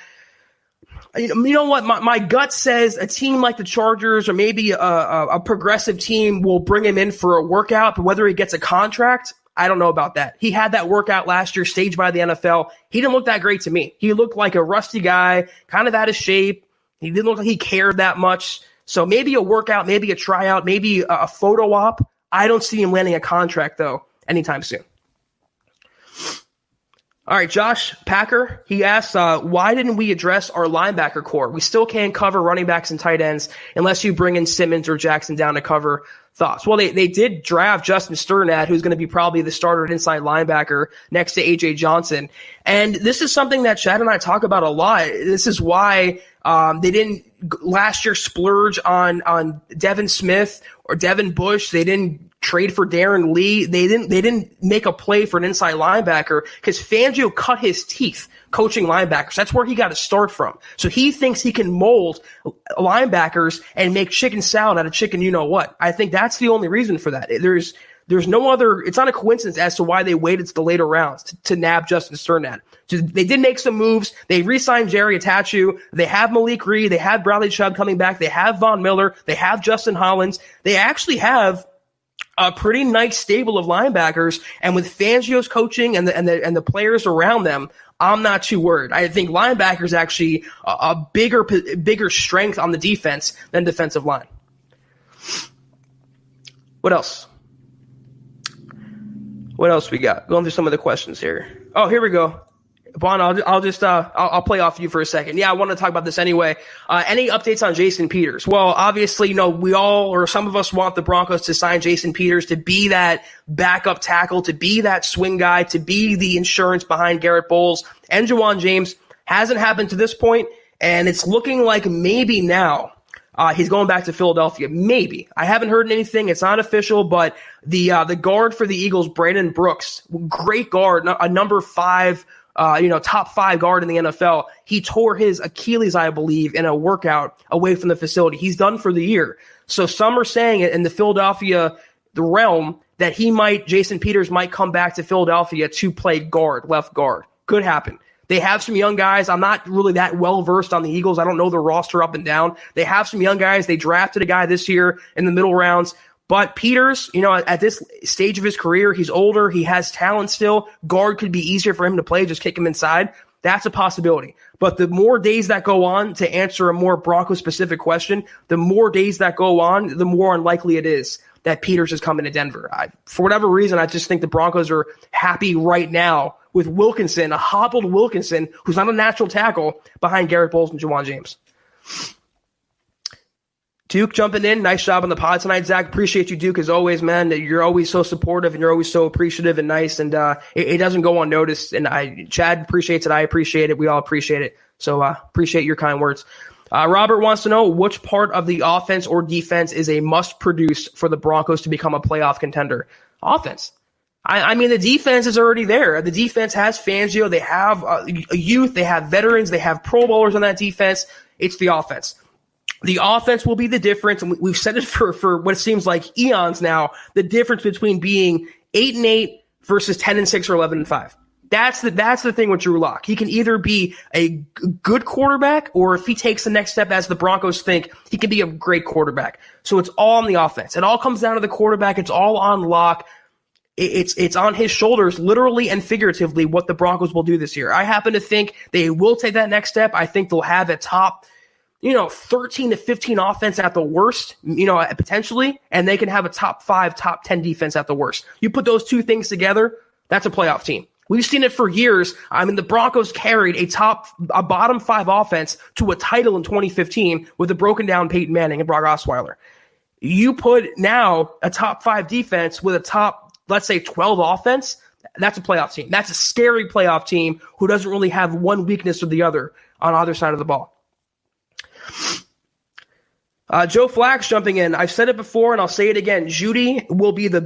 you know what? My gut says a team like the Chargers or maybe a progressive team will bring him in for a workout, but whether he gets a contract, I don't know about that. He had that workout last year staged by the NFL. He didn't look that great to me. He looked like a rusty guy, kind of out of shape. He didn't look like he cared that much. So maybe a workout, maybe a tryout, maybe a photo op. I don't see him landing a contract, though, anytime soon. All right, Josh Packer, he asks, why didn't we address our linebacker core? We still can't cover running backs and tight ends unless you bring in Simmons or Jackson down to cover. Thoughts? Well, they did draft Justin Sternad, who's going to be probably the starter at inside linebacker next to A.J. Johnson. And this is something that Chad and I talk about a lot. This is why they didn't last year splurge on Devin Smith or Devin Bush. They didn't trade for Darren Lee. They didn't make a play for an inside linebacker because Fangio cut his teeth coaching linebackers. That's where he got to start from. So he thinks he can mold linebackers and make chicken salad out of chicken you-know-what. I think that's the only reason for that. There's no other – it's not a coincidence as to why they waited to the later rounds to nab Justin Sternad. So they did make some moves. They re-signed Jerry Atachu. They have Malik Reed. They have Bradley Chubb coming back. They have Von Miller. They have Justin Hollins. They actually have a pretty nice stable of linebackers, and with Fangio's coaching and the players around them, I'm not too worried. I think linebacker is actually a bigger strength on the defense than defensive line. What else? What else we got? Going through some of the questions here. Oh, here we go. Bon, I'll play off you for a second. Yeah, I want to talk about this anyway. Any updates on Jason Peters? Well, obviously, we all, or some of us, want the Broncos to sign Jason Peters to be that backup tackle, to be that swing guy, to be the insurance behind Garrett Bowles and Juwan James. Hasn't happened to this point, and it's looking like maybe now he's going back to Philadelphia. Maybe. I haven't heard anything. It's not official, but the guard for the Eagles, Brandon Brooks, great guard, a number 5. Top 5 guard in the NFL. He tore his Achilles, I believe, in a workout away from the facility. He's done for the year. So some are saying in the Philadelphia, the realm, that Jason Peters might come back to Philadelphia to play left guard. Could happen. They have some young guys. I'm not really that well versed on the Eagles. I don't know the roster up and down. They have some young guys. They drafted a guy this year in the middle rounds. But Peters, at this stage of his career, he's older. He has talent still. Guard could be easier for him to play. Just kick him inside. That's a possibility. But the more days that go on, to answer a more Bronco-specific question, the more days that go on, the more unlikely it is that Peters is coming to Denver. For whatever reason, I just think the Broncos are happy right now with Wilkinson, a hobbled Wilkinson, who's not a natural tackle, behind Garrett Bowles and Juwan James. Duke jumping in. Nice job on the pod tonight, Zach. Appreciate you, Duke, as always, man. You're always so supportive and you're always so appreciative and nice, and it doesn't go unnoticed. And Chad appreciates it. I appreciate it. We all appreciate it. So appreciate your kind words. Robert wants to know which part of the offense or defense is a must-produce for the Broncos to become a playoff contender. Offense. I mean, the defense is already there. The defense has Fangio. They have youth. They have veterans. They have Pro Bowlers on that defense. It's the offense. The offense will be the difference, and we've said it for what seems like eons now, the difference between being 8-8 versus 10-6 or 11-5. That's the thing with Drew Lock. He can either be a good quarterback, or if he takes the next step, as the Broncos think, he can be a great quarterback. So it's all on the offense. It all comes down to the quarterback. It's all on Lock. It's on his shoulders, literally and figuratively, what the Broncos will do this year. I happen to think they will take that next step. I think they'll have a top 13 to 15 offense at the worst, potentially, and they can have a top 5, top 10 defense at the worst. You put those two things together, that's a playoff team. We've seen it for years. I mean, the Broncos carried a bottom 5 offense to a title in 2015 with a broken down Peyton Manning and Brock Osweiler. You put now a top 5 defense with a top, let's say, 12 offense, that's a playoff team. That's a scary playoff team who doesn't really have one weakness or the other on either side of the ball. Joe Flax jumping in. I've said it before and I'll say it again. Judy will be the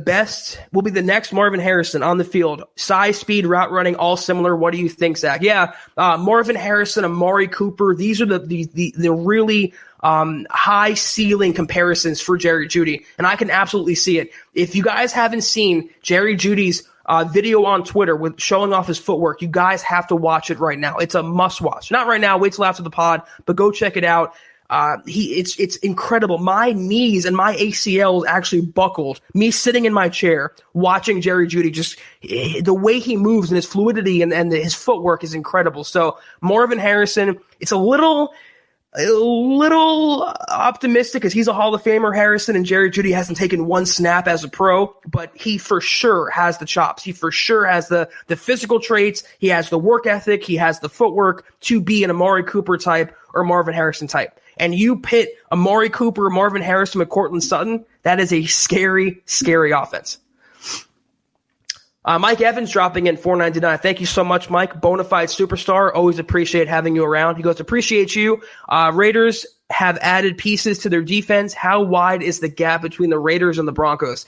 next Marvin Harrison on the field. Size, speed, route running, all similar. What do you think, Zach? Yeah, Marvin Harrison, Amari Cooper. These are the really high ceiling comparisons for Gerry Judy, and I can absolutely see it. If you guys haven't seen Gerry Judy's video on Twitter with showing off his footwork, you guys have to watch it right now. It's a must watch. Not right now. Wait till after the pod, but go check it out. It's incredible. My knees and my ACL actually buckled. Me sitting in my chair watching Gerry Judy, just the way he moves and his fluidity and his footwork is incredible. So Marvin Harrison, it's a little a little optimistic because he's a Hall of Famer, Harrison, and Gerry Judy hasn't taken one snap as a pro, but he for sure has the chops. He for sure has the physical traits. He has the work ethic. He has the footwork to be an Amari Cooper type or Marvin Harrison type. And you pit Amari Cooper, Marvin Harrison with Courtland Sutton, that is a scary, scary offense. Mike Evans dropping in $4.99. Thank you so much, Mike. Bonafide superstar. Always appreciate having you around. He goes, appreciate you. Raiders have added pieces to their defense. How wide is the gap between the Raiders and the Broncos?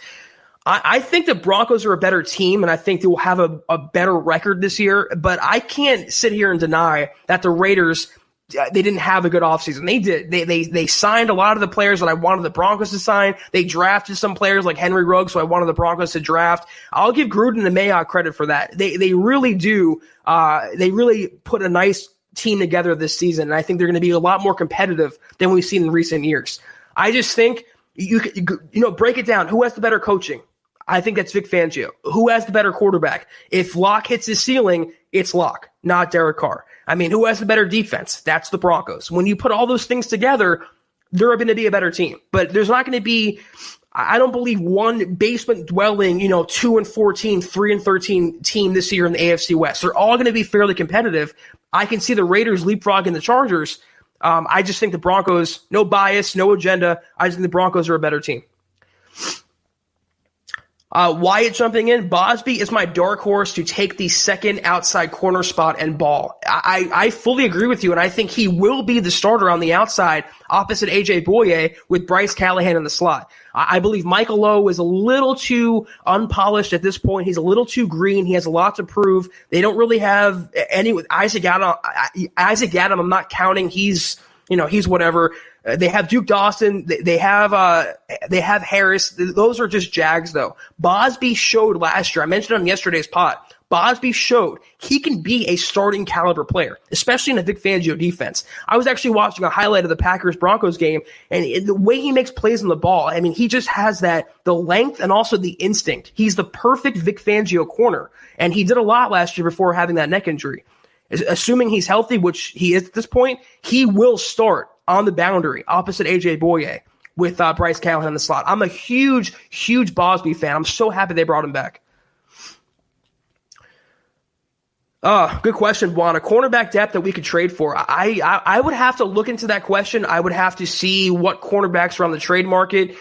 I think the Broncos are a better team, and I think they will have a better record this year. But I can't sit here and deny that the Raiders, they didn't have a good offseason. They did. They signed a lot of the players that I wanted the Broncos to sign. They drafted some players like Henry Ruggs, who I wanted the Broncos to draft. I'll give Gruden and Mayock credit for that. They really do. They really put a nice team together this season, and I think they're going to be a lot more competitive than we've seen in recent years. I just think you break it down. Who has the better coaching? I think that's Vic Fangio. Who has the better quarterback? If Locke hits his ceiling, it's Locke, not Derek Carr. I mean, who has the better defense? That's the Broncos. When you put all those things together, they're going to be a better team. But there's not going to be, I don't believe, one basement dwelling, 2-14, 3-13 team this year in the AFC West. They're all going to be fairly competitive. I can see the Raiders leapfrogging the Chargers. I just think the Broncos, no bias, no agenda. I just think the Broncos are a better team. Wyatt jumping in. Bosby is my dark horse to take the second outside corner spot and ball. I fully agree with you, and I think he will be the starter on the outside opposite A.J. Boye with Bryce Callahan in the slot. I believe Michael Lowe is a little too unpolished at this point. He's a little too green. He has a lot to prove. They don't really have any with Isaac Adam. I'm not counting. He's whatever. They have Duke Dawson. They have Harris. Those are just Jags, though. Bosby showed last year. I mentioned on yesterday's pod. Bosby showed he can be a starting caliber player, especially in a Vic Fangio defense. I was actually watching a highlight of the Packers-Broncos game, and the way he makes plays on the ball, I mean, he just has the length and also the instinct. He's the perfect Vic Fangio corner, and he did a lot last year before having that neck injury. Assuming he's healthy, which he is at this point, he will start on the boundary opposite A.J. Boye with Bryce Callahan in the slot. I'm a huge, huge Bosby fan. I'm so happy they brought him back. Good question, Juan. A cornerback depth that we could trade for. I would have to look into that question. I would have to see what cornerbacks are on the trade market.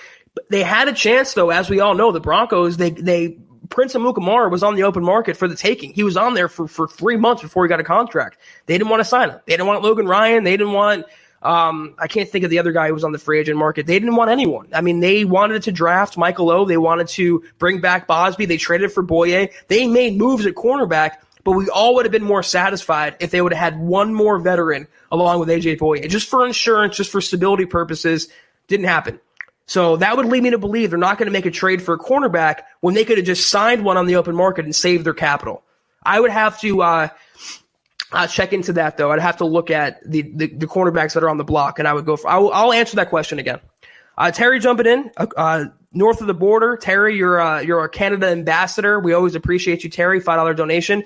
They had a chance, though, as we all know. The Broncos, Prince Amukamara was on the open market for the taking. He was on there for 3 months before he got a contract. They didn't want to sign him. They didn't want Logan Ryan. They didn't want I can't think of the other guy who was on the free agent market. They didn't want anyone. I mean, they wanted to draft Michael Lowe. They wanted to bring back Bosby. They traded for Boye. They made moves at cornerback, but we all would have been more satisfied if they would have had one more veteran along with A.J. Boye. Just for insurance, just for stability purposes, didn't happen. So that would lead me to believe they're not going to make a trade for a cornerback when they could have just signed one on the open market and saved their capital. I would have to check into that, though. I'd have to look at the cornerbacks that are on the block, and I would go for. I'll answer that question again. Terry jumping in, north of the border. Terry, you're a Canada ambassador. We always appreciate you, Terry. $5 donation.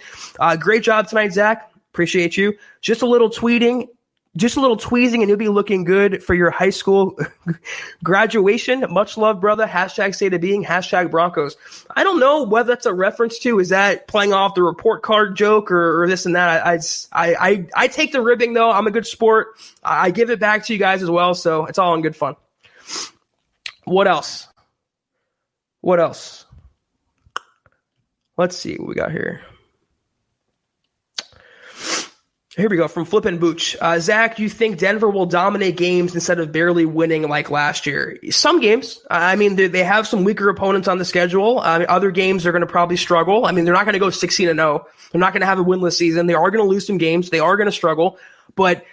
Great job tonight, Zach. Appreciate you. Just a little tweezing, and you'll be looking good for your high school graduation. Much love, brother. Hashtag state of being. Hashtag Broncos. I don't know whether that's a reference to, is that playing off the report card joke or this and that. I take the ribbing, though. I'm a good sport. I give it back to you guys as well, so it's all in good fun. What else? Let's see what we got here. Here we go, from Flippin' Booch. Zach, do you think Denver will dominate games instead of barely winning like last year? Some games. I mean, they have some weaker opponents on the schedule. Other games they're going to probably struggle. I mean, they're not going to go 16-0. They're not going to have a winless season. They are going to lose some games. They are going to struggle. But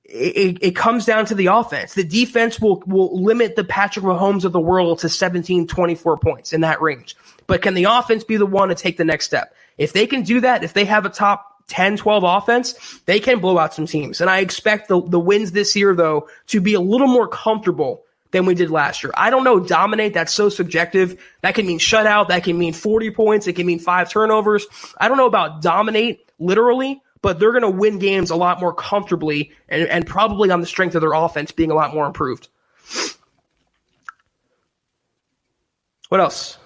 it comes down to the offense. The defense will limit the Patrick Mahomes of the world to 17, 24 points in that range. But can the offense be the one to take the next step? If they can do that, if they have a top 10, 12 offense, they can blow out some teams. And I expect the wins this year, though, to be a little more comfortable than we did last year. I don't know, dominate, that's so subjective. That can mean shutout. That can mean 40 points. It can mean 5 turnovers. I don't know about dominate literally, but they're going to win games a lot more comfortably and probably on the strength of their offense being a lot more improved. What else?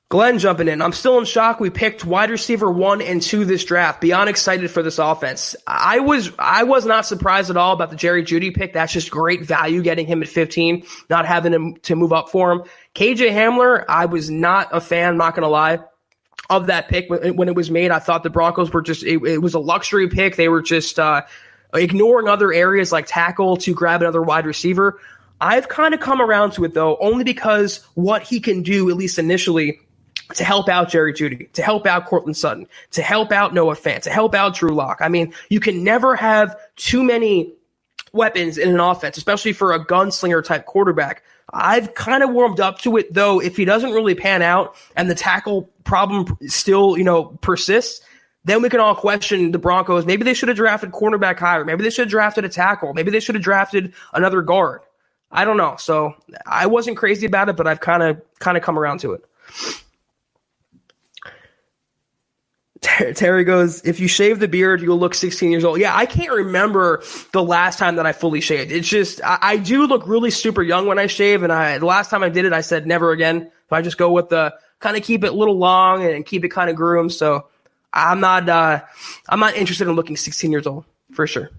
Glenn jumping in. I'm still in shock. We picked wide receiver 1 and 2 this draft. Beyond excited for this offense. I was not surprised at all about the Gerry Judy pick. That's just great value getting him at 15, not having him to move up for him. KJ Hamler, I was not a fan, not going to lie, of that pick when it was made. I thought the Broncos were just, it was a luxury pick. They were just ignoring other areas like tackle to grab another wide receiver. I've kind of come around to it, though, only because what he can do, at least initially, to help out Gerry Judy, to help out Courtland Sutton, to help out Noah Fant, to help out Drew Lock. I mean, you can never have too many weapons in an offense, especially for a gunslinger type quarterback. I've kind of warmed up to it, though. If he doesn't really pan out and the tackle problem still, persists, then we can all question the Broncos. Maybe they should have drafted cornerback higher. Maybe they should have drafted a tackle. Maybe they should have drafted another guard. I don't know. So I wasn't crazy about it, but I've kind of come around to it. Terry goes, if you shave the beard, you'll look 16 years old. Yeah, I can't remember the last time that I fully shaved. It's just, I do look really super young when I shave, and the last time I did it, I said never again. So I just go with the kind of keep it a little long and keep it kind of groomed. So I'm not interested in looking 16 years old, for sure.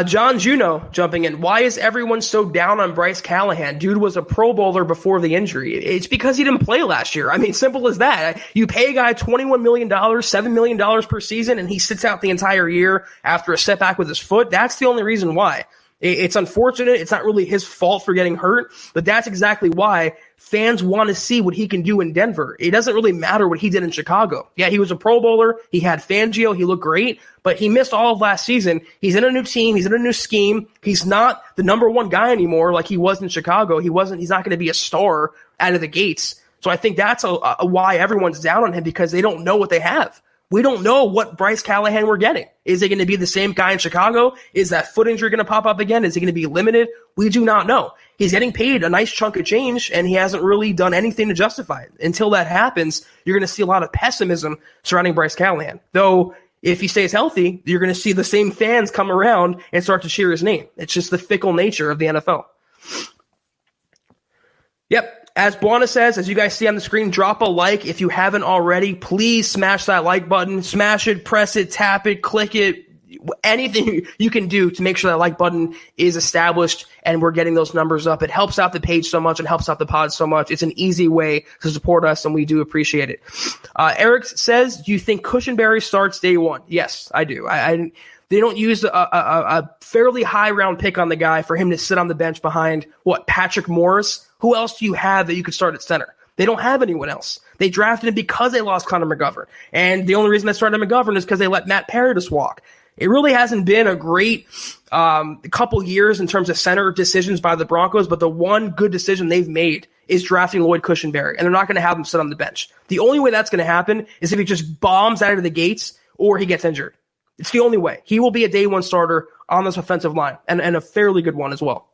John Juno jumping in. Why is everyone so down on Bryce Callahan? Dude was a Pro Bowler before the injury. It's because he didn't play last year. I mean, simple as that. You pay a guy $21 million, $7 million per season, and he sits out the entire year after a setback with his foot. That's the only reason why. It's unfortunate. It's not really his fault for getting hurt, but that's exactly why fans want to see what he can do in Denver. It doesn't really matter what he did in Chicago. Yeah, he was a Pro Bowler. He had Fangio. He looked great, but he missed all of last season. He's in a new team. He's in a new scheme. He's not the number one guy anymore like he was in Chicago. He's not going to be a star out of the gates. So I think that's why everyone's down on him, because they don't know what they have. We don't know what Bryce Callahan we're getting. Is it going to be the same guy in Chicago? Is that foot injury going to pop up again? Is he going to be limited? We do not know. He's getting paid a nice chunk of change, and he hasn't really done anything to justify it. Until that happens, you're going to see a lot of pessimism surrounding Bryce Callahan. Though, if he stays healthy, you're going to see the same fans come around and start to cheer his name. It's just the fickle nature of the NFL. Yep. As Buana says, as you guys see on the screen, drop a like if you haven't already. Please smash that like button. Smash it, press it, tap it, click it. Anything you can do to make sure that like button is established and we're getting those numbers up. It helps out the page so much and helps out the pod so much. It's an easy way to support us, and we do appreciate it. Eric says, do you think Cushenberry starts day one? Yes, I do. They don't use a fairly high round pick on the guy for him to sit on the bench behind, Patrick Morris? Who else do you have that you could start at center? They don't have anyone else. They drafted him because they lost Connor McGovern. And the only reason they started McGovern is because they let Matt Paradis walk. It really hasn't been a great couple years in terms of center decisions by the Broncos, but the one good decision they've made is drafting Lloyd Cushenberry, and they're not going to have him sit on the bench. The only way that's going to happen is if he just bombs out of the gates or he gets injured. It's the only way. He will be a day one starter on this offensive line, and a fairly good one as well.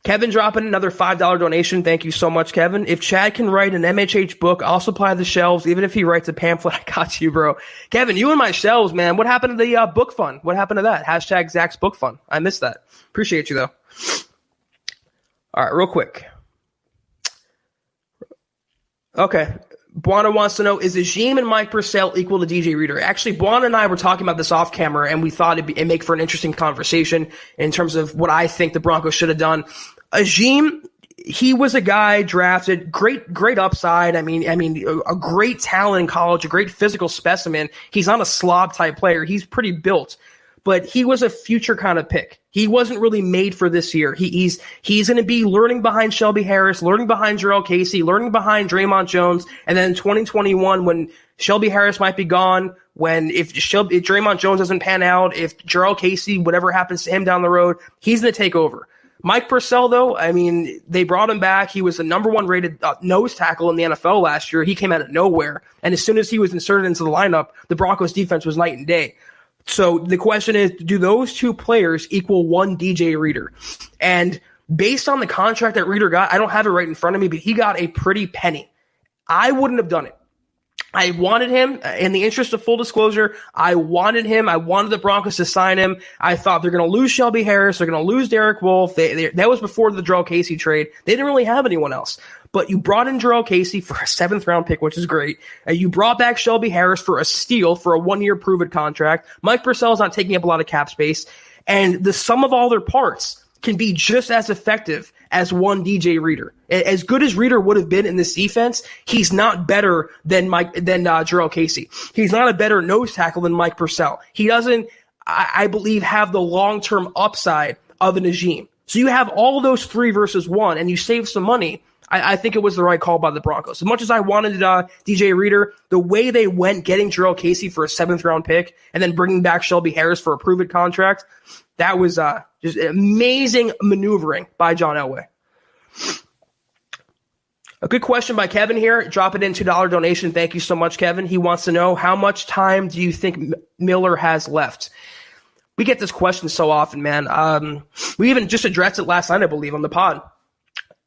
Kevin dropping another $5 donation. Thank you so much, Kevin. If Chad can write an MHH book, I'll supply the shelves. Even if he writes a pamphlet, I got you, bro. Kevin, you and my shelves, man. What happened to the book fund? What happened to that? Hashtag Zach's book fund. I missed that. Appreciate you, though. All right, real quick. Okay. Buana wants to know, is Ajim and Mike Purcell equal to DJ Reader? Actually, Buana and I were talking about this off camera, and we thought it'd make for an interesting conversation in terms of what I think the Broncos should have done. Ajim, he was a guy drafted, great upside. I mean, a great talent in college, a great physical specimen. He's not a slob type player. He's pretty built, but he was a future kind of pick. He wasn't really made for this year. He's going to be learning behind Shelby Harris, learning behind Jarrell Casey, learning behind Draymond Jones. And then in 2021, when Shelby Harris might be gone, if Draymond Jones doesn't pan out, if Jarrell Casey, whatever happens to him down the road, he's going to take over. Mike Purcell, though, I mean, they brought him back. He was the number one rated nose tackle in the NFL last year. He came out of nowhere. And as soon as he was inserted into the lineup, the Broncos defense was night and day. So the question is, do those two players equal one DJ Reader? And based on the contract that Reader got, I don't have it right in front of me, but he got a pretty penny. I wouldn't have done it. I wanted him. In the interest of full disclosure, I wanted him. I wanted the Broncos to sign him. I thought they're going to lose Shelby Harris. They're going to lose Derek Wolfe. That was before the Jarrell Casey trade. They didn't really have anyone else. But you brought in Jarrell Casey for a 7th-round pick, which is great. You brought back Shelby Harris for a steal for a 1-year prove-it contract. Mike Purcell's not taking up a lot of cap space. And the sum of all their parts can be just as effective as one DJ Reader. As good as Reader would have been in this defense, he's not better than Jarrell Casey. He's not a better nose tackle than Mike Purcell. He doesn't, I believe, have the long-term upside of a Najim. So you have all those 3 versus 1, and you save some money. I think it was the right call by the Broncos. As much as I wanted DJ Reader, the way they went getting Jarrell Casey for a 7th-round pick and then bringing back Shelby Harris for a prove-it contract, that was just amazing maneuvering by John Elway. A good question by Kevin here. Drop it in, $2 donation. Thank you so much, Kevin. He wants to know, how much time do you think Miller has left? We get this question so often, man. We even just addressed it last night, I believe, on the pod.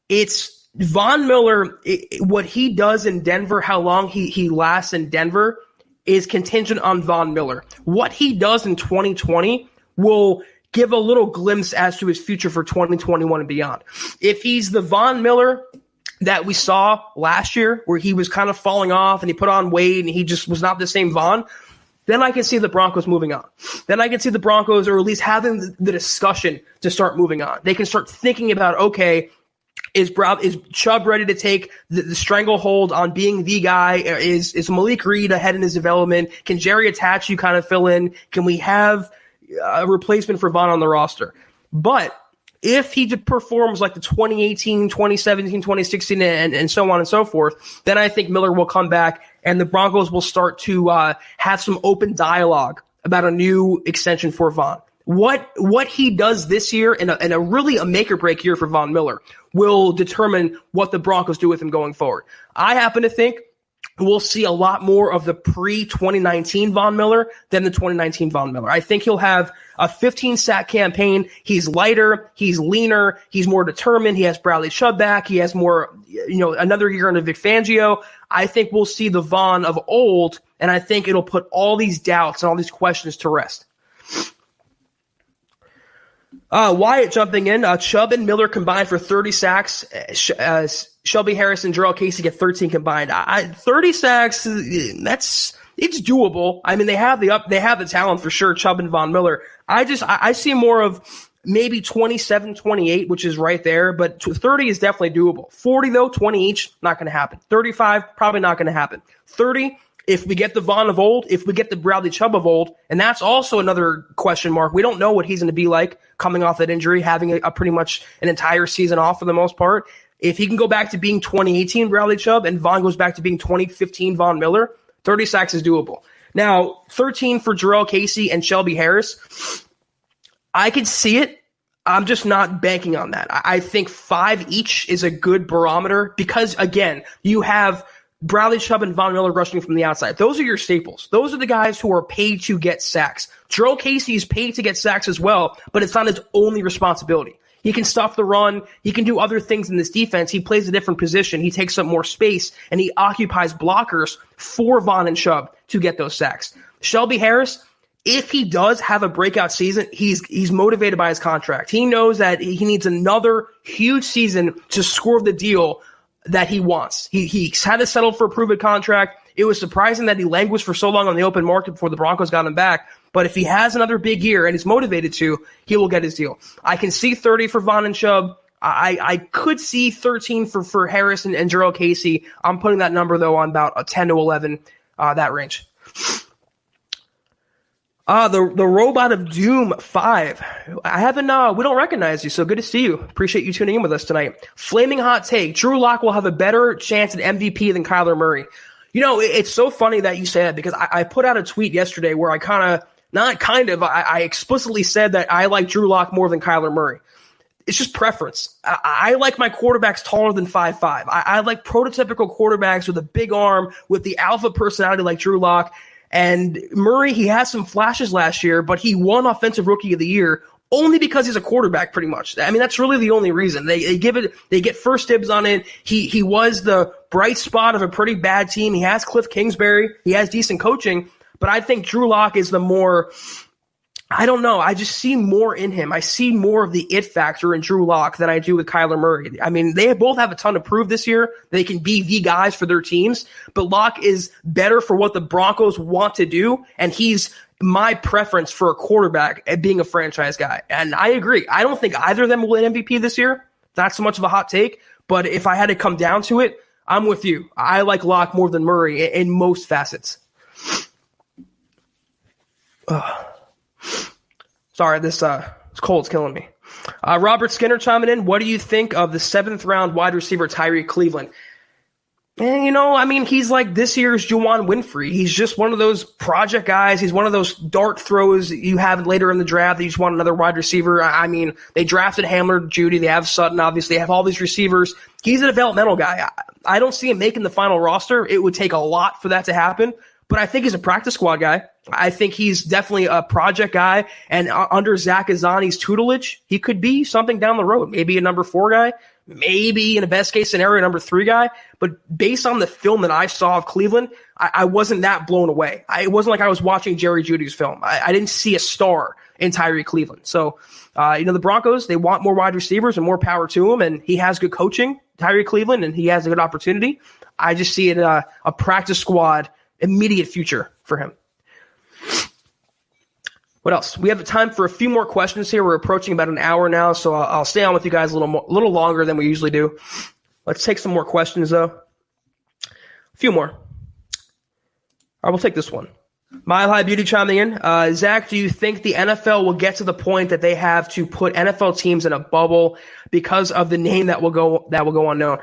It's Von Miller, what he does in Denver, how long he lasts in Denver, is contingent on Von Miller. What he does in 2020 will give a little glimpse as to his future for 2021 and beyond. If he's the Von Miller that we saw last year, where he was kind of falling off and he put on weight and he just was not the same Von, then I can see the Broncos moving on. Then I can see the Broncos, or at least having the discussion to start moving on. They can start thinking about, okay, is Chubb ready to take the stranglehold on being the guy? Is Malik Reed ahead in his development? Can Jerry Attache kind of fill in? Can we have a replacement for Von on the roster? But if he performs like the 2018, 2017, 2016, and so on and so forth, then I think Miller will come back and the Broncos will start to have some open dialogue about a new extension for Von. What he does this year in a really a make or break year for Von Miller will determine what the Broncos do with him going forward. I happen to think we'll see a lot more of the pre-2019 Von Miller than the 2019 Von Miller. I think he'll have a 15-sack campaign. He's lighter. He's leaner. He's more determined. He has Bradley Chubb back. He has more, another year under Vic Fangio. I think we'll see the Von of old, and I think it'll put all these doubts and all these questions to rest. Wyatt jumping in. Chubb and Miller combined for 30 sacks. Shelby Harris and Jarrell Casey get 13 combined. 30 sacks, it's doable. I mean, they have the talent for sure, Chubb and Von Miller. I see more of maybe 27, 28, which is right there, but 30 is definitely doable. 40 though, 20 each, not going to happen. 35, probably not going to happen. 30, if we get the Von of old, if we get the Bradley Chubb of old, and that's also another question mark. We don't know what he's going to be like coming off that injury, having a pretty much an entire season off for the most part. If he can go back to being 2018 Bradley Chubb and Von goes back to being 2015 Von Miller, 30 sacks is doable. Now, 13 for Jarrell Casey and Shelby Harris, I could see it. I'm just not banking on that. I think 5 each is a good barometer because, again, you have Bradley Chubb and Von Miller rushing from the outside. Those are your staples. Those are the guys who are paid to get sacks. Jarrell Casey is paid to get sacks as well, but it's not his only responsibility. He can stuff the run. He can do other things in this defense. He plays a different position. He takes up more space, and he occupies blockers for Von and Chubb to get those sacks. Shelby Harris, if he does have a breakout season, he's motivated by his contract. He knows that he needs another huge season to score the deal that he wants. He's had to settle for a prove-it contract. It was surprising that he languished for so long on the open market before the Broncos got him back. But if he has another big year and is motivated to, he will get his deal. I can see 30 for Von and Chubb. I could see 13 for Harris and Jarrell Casey. I'm putting that number, though, on about a 10 to 11, that range. The Robot of Doom 5. I haven't, we don't recognize you, so good to see you. Appreciate you tuning in with us tonight. Flaming hot take. Drew Lock will have a better chance at MVP than Kyler Murray. It's so funny that you say that because I put out a tweet yesterday where I explicitly said that I like Drew Lock more than Kyler Murray. It's just preference. I like my quarterbacks taller than 5'5". I like prototypical quarterbacks with a big arm, with the alpha personality like Drew Lock. And Murray, he had some flashes last year, but he won Offensive Rookie of the Year only because he's a quarterback, pretty much. I mean, that's really the only reason. They get first dibs on it. He was the bright spot of a pretty bad team. He has Cliff Kingsbury. He has decent coaching. But I think Drew Lock is the more, I don't know, I just see more in him. I see more of the it factor in Drew Lock than I do with Kyler Murray. I mean, they both have a ton to prove this year. They can be the guys for their teams. But Lock is better for what the Broncos want to do, and he's my preference for a quarterback at being a franchise guy. And I agree. I don't think either of them will win MVP this year. That's so much of a hot take. But if I had to come down to it, I'm with you. I like Lock more than Murray in most facets. Sorry, this cold's killing me. Robert Skinner chiming in. What do you think of the 7th round wide receiver Tyreek Cleveland? And, I mean, he's like this year's Juwan Winfrey. He's just one of those project guys. He's one of those dart throws you have later in the draft that you just want another wide receiver. I mean, they drafted Hamler, Judy. They have Sutton, obviously. They have all these receivers. He's a developmental guy. I don't see him making the final roster. It would take a lot for that to happen. But I think he's a practice squad guy. I think he's definitely a project guy. And under Zach Azzani's tutelage, he could be something down the road. Maybe a number 4 guy. Maybe in a best case scenario, number 3 guy. But based on the film that I saw of Cleveland, I wasn't that blown away. It wasn't like I was watching Gerry Judy's film. I didn't see a star in Tyreek Cleveland. So, the Broncos, they want more wide receivers and more power to him. And he has good coaching, Tyreek Cleveland, and he has a good opportunity. I just see it a practice squad immediate future for him. What else? We have time for a few more questions here. We're approaching about an hour now, so I'll stay on with you guys a little longer than we usually do. Let's take some more questions, though. A few more. All right, we'll take this one. Mile High Beauty chiming in. Zach, do you think the NFL will get to the point that they have to put NFL teams in a bubble because of the name that will go unknown?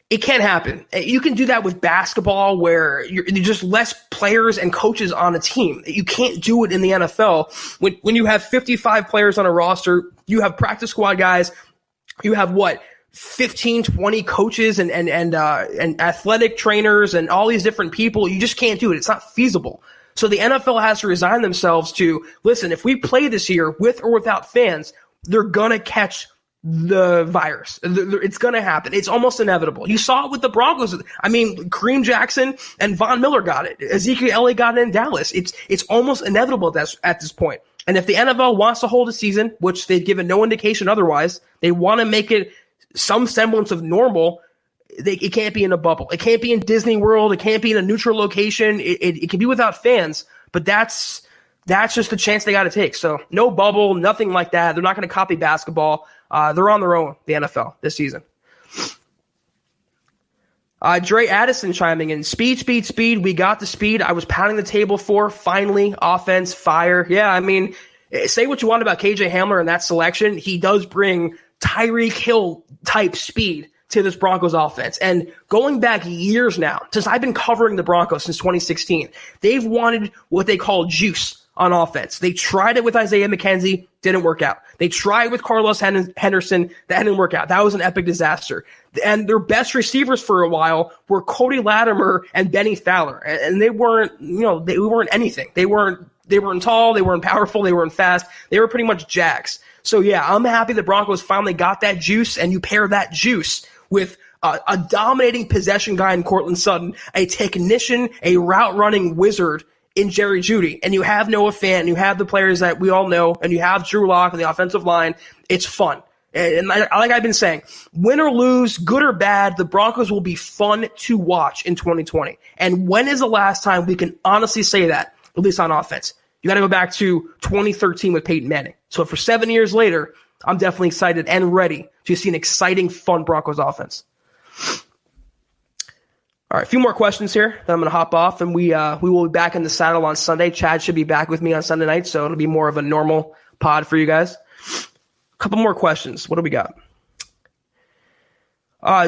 It can't happen. You can do that with basketball where you're just less players and coaches on a team. You can't do it in the NFL. When you have 55 players on a roster, you have practice squad guys, you have 15, 20 coaches and athletic trainers and all these different people. You just can't do it. It's not feasible. So the NFL has to resign themselves to, listen, if we play this year with or without fans, they're going to catch the virus. It's going to happen. It's almost inevitable. You saw it with the Broncos. I mean, Kareem Jackson and Von Miller got it. Ezekiel Elliott got it in Dallas. It's almost inevitable at this point. And if the NFL wants to hold a season, which they've given no indication otherwise, they want to make it some semblance of normal, it can't be in a bubble. It can't be in Disney World. It can't be in a neutral location. It can be without fans, but that's just the chance they got to take. So no bubble, nothing like that. They're not going to copy basketball. They're on their own, the NFL, this season. Dre Addison chiming in. Speed. We got the speed I was pounding the table for. Finally, offense, fire. Yeah, I mean, say what you want about KJ Hamler and that selection. He does bring Tyreek Hill type speed to this Broncos offense. And going back years now, since I've been covering the Broncos since 2016, they've wanted what they call juice on offense. They tried it with Isaiah McKenzie, didn't work out. They tried with Carlos Henderson, that didn't work out. That was an epic disaster. And their best receivers for a while were Cody Latimer and Benny Fowler. And they weren't, they weren't anything. They weren't tall, they weren't powerful, they weren't fast. They were pretty much jacks. So yeah, I'm happy the Broncos finally got that juice, and you pair that juice with a dominating possession guy in Courtland Sutton, a technician, a route-running wizard in Gerry Judy, and you have Noah Fant, you have the players that we all know, and you have Drew Lock on the offensive line. It's fun. And like I've been saying, win or lose, good or bad, the Broncos will be fun to watch in 2020. And when is the last time we can honestly say that, at least on offense? You got to go back to 2013 with Peyton Manning. So for 7 years later, I'm definitely excited and ready to see an exciting, fun Broncos offense. All right, a few more questions here. Then I'm going to hop off, and we will be back in the saddle on Sunday. Chad should be back with me on Sunday night, so it'll be more of a normal pod for you guys. A couple more questions. What do we got?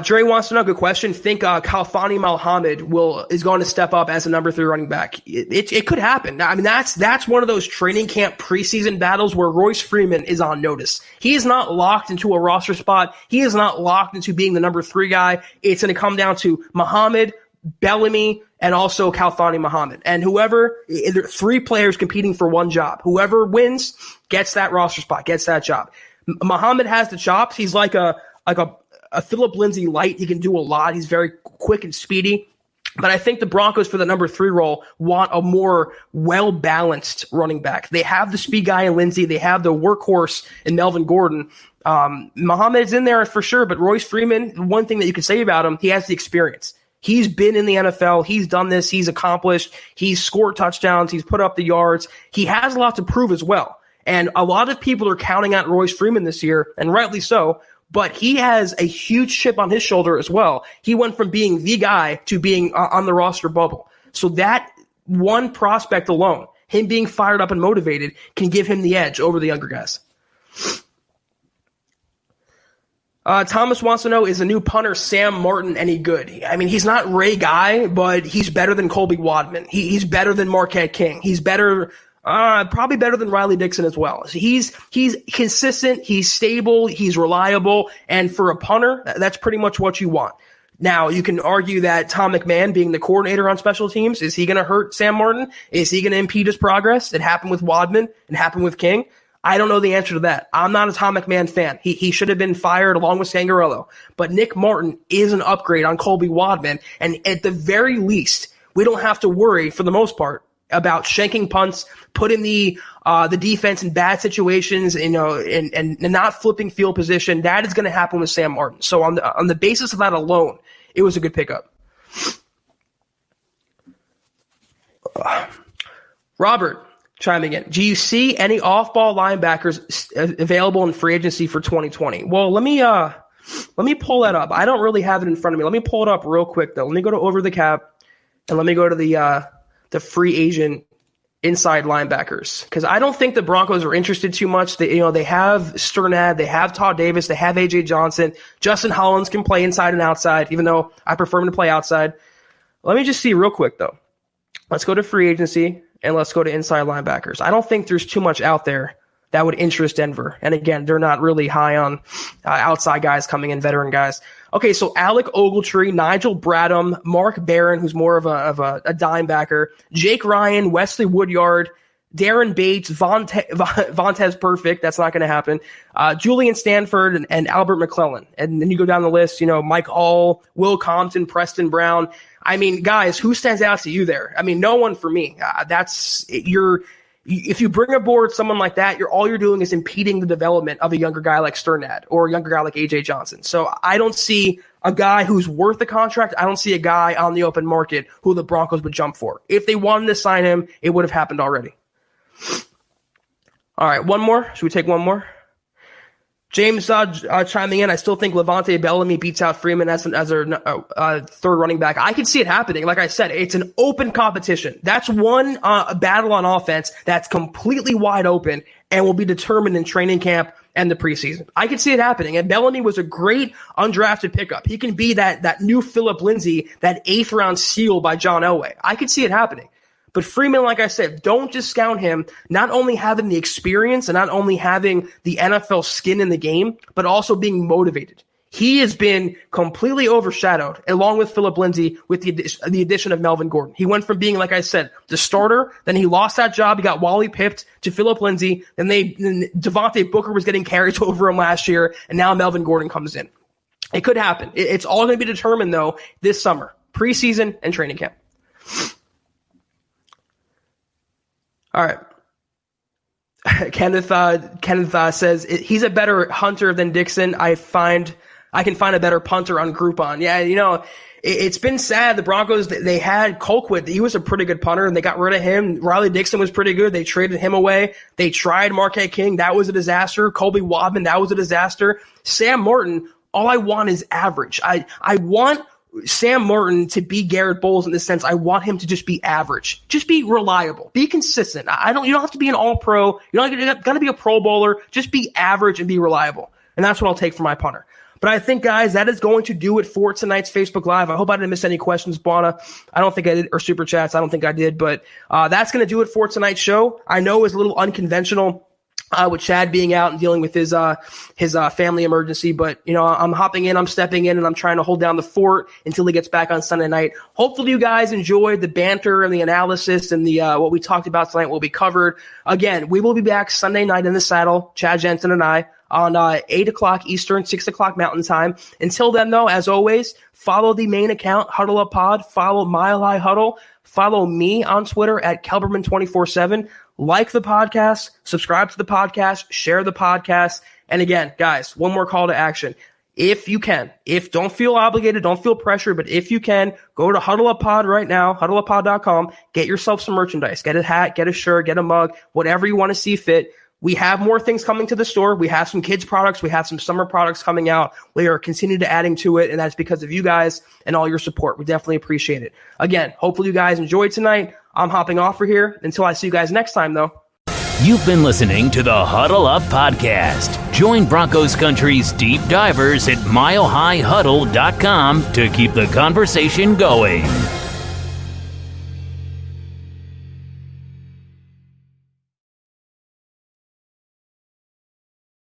Dre wants to know, good question. Think Khalfani Muhammad is going to step up as a number 3 running back. It could happen. I mean, that's one of those training camp preseason battles where Royce Freeman is on notice. He is not locked into a roster spot. He is not locked into being the number 3 guy. It's going to come down to Muhammad, Bellamy, and also Kalthani Muhammad. And there are 3 players competing for one job. Whoever wins gets that roster spot, gets that job. Muhammad has the chops. He's like a Phillip Lindsey light. He can do a lot. He's very quick and speedy. But I think the Broncos for the number 3 role want a more well-balanced running back. They have the speed guy in Lindsey. They have the workhorse in Melvin Gordon. Muhammad is in there for sure, but Royce Freeman, one thing that you can say about him, he has the experience. He's been in the NFL. He's done this. He's accomplished. He's scored touchdowns. He's put up the yards. He has a lot to prove as well. And a lot of people are counting out Royce Freeman this year, and rightly so. But he has a huge chip on his shoulder as well. He went from being the guy to being on the roster bubble. So that one prospect alone, him being fired up and motivated, can give him the edge over the younger guys. Thomas wants to know, is the new punter Sam Martin any good? I mean, he's not Ray Guy, but he's better than Colby Wadman. He's better than Marquette King. He's better, probably better than Riley Dixon as well. So he's consistent, he's stable, he's reliable, and for a punter, that's pretty much what you want. Now, you can argue that Tom McMahon being the coordinator on special teams, is he going to hurt Sam Martin? Is he going to impede his progress? It happened with Wadman. It happened with King. I don't know the answer to that. I'm not a Tom McMahon fan. He should have been fired along with Sangarello. But Nick Martin is an upgrade on Colby Wadman. And at the very least, we don't have to worry, for the most part, about shanking punts, putting the defense in bad situations, and not flipping field position. That is going to happen with Sam Martin. So on the basis of that alone, it was a good pickup. Robert chiming in. Do you see any off-ball linebackers available in free agency for 2020? Well, let me pull that up. I don't really have it in front of me. Let me pull it up real quick, though. Let me go to Over the Cap, and let me go to the free agent inside linebackers, because I don't think the Broncos are interested too much. They have Sternad, they have Todd Davis, they have AJ Johnson. Justin Hollins can play inside and outside, even though I prefer him to play outside. Let me just see real quick, though. Let's go to free agency. And let's go to inside linebackers. I don't think there's too much out there that would interest Denver. And again, they're not really high on outside guys coming in, veteran guys. Okay, so Alec Ogletree, Nigel Bradham, Mark Barron, who's more of a dime backer, Jake Ryan, Wesley Woodyard, Darren Bates, Vontez Perfect. That's not going to happen. Julian Stanford and Albert McClellan. And then you go down the list, Mike Hall, Will Compton, Preston Brown. I mean, guys, who stands out to you there? I mean, no one for me. If you bring aboard someone like that, all you're doing is impeding the development of a younger guy like Sternad or a younger guy like AJ Johnson. So I don't see a guy who's worth the contract. I don't see a guy on the open market who the Broncos would jump for. If they wanted to sign him, it would have happened already. All right, one more. Should we take one more? James chiming in. I still think Levante Bellamy beats out Freeman as our third running back. I can see it happening. Like I said, it's an open competition. That's one battle on offense that's completely wide open and will be determined in training camp and the preseason. I can see it happening. And Bellamy was a great undrafted pickup. He can be that new Phillip Lindsey, that 8th round steal by John Elway. I could see it happening. But Freeman, like I said, don't discount him not only having the experience and not only having the NFL skin in the game, but also being motivated. He has been completely overshadowed, along with Phillip Lindsey, with the addition of Melvin Gordon. He went from being, like I said, the starter, then he lost that job. He got Wally pipped to Phillip Lindsey. Then Devontae Booker was getting carries over him last year, and now Melvin Gordon comes in. It could happen. It's all going to be determined, though, this summer, preseason and training camp. All right. Kenneth says he's a better hunter than Dixon. I can find a better punter on Groupon. Yeah, it's been sad. The Broncos, they had Colquitt. He was a pretty good punter, and they got rid of him. Riley Dixon was pretty good. They traded him away. They tried Marquette King. That was a disaster. Colby Wadman, that was a disaster. Sam Martin, all I want is average. I want Sam Martin to be Garrett Bowles in the sense I want him to just be average. Just be reliable. Be consistent. You don't have to be an all-pro. You're not going to be a Pro Bowler. Just be average and be reliable. And that's what I'll take for my punter. But I think, guys, that is going to do it for tonight's Facebook Live. I hope I didn't miss any questions, Buana. I don't think I did, or Super Chats. I don't think I did. But that's going to do it for tonight's show. I know it was a little unconventional. with Chad being out and dealing with his family emergency. But, I'm hopping in, I'm stepping in, and I'm trying to hold down the fort until he gets back on Sunday night. Hopefully you guys enjoyed the banter and the analysis and the what we talked about tonight will be covered. Again, we will be back Sunday night in the saddle, Chad Jensen and I, on 8 o'clock Eastern, 6 o'clock Mountain Time. Until then, though, as always, follow the main account, Huddle Up Pod, follow Mile High Huddle, follow me on Twitter at Kelberman247. Like the podcast, subscribe to the podcast, share the podcast. And again, guys, one more call to action. If you can, don't feel obligated, don't feel pressure, but if you can, go to Huddle Up Pod right now, huddleuppod.com, get yourself some merchandise, get a hat, get a shirt, get a mug, whatever you want to see fit. We have more things coming to the store. We have some kids products. We have some summer products coming out. We are continuing to adding to it, and that's because of you guys and all your support. We definitely appreciate it. Again, hopefully you guys enjoyed tonight. I'm hopping off for here. Until I see you guys next time, though. You've been listening to the Huddle Up Podcast. Join Broncos Country's deep divers at milehighhuddle.com to keep the conversation going.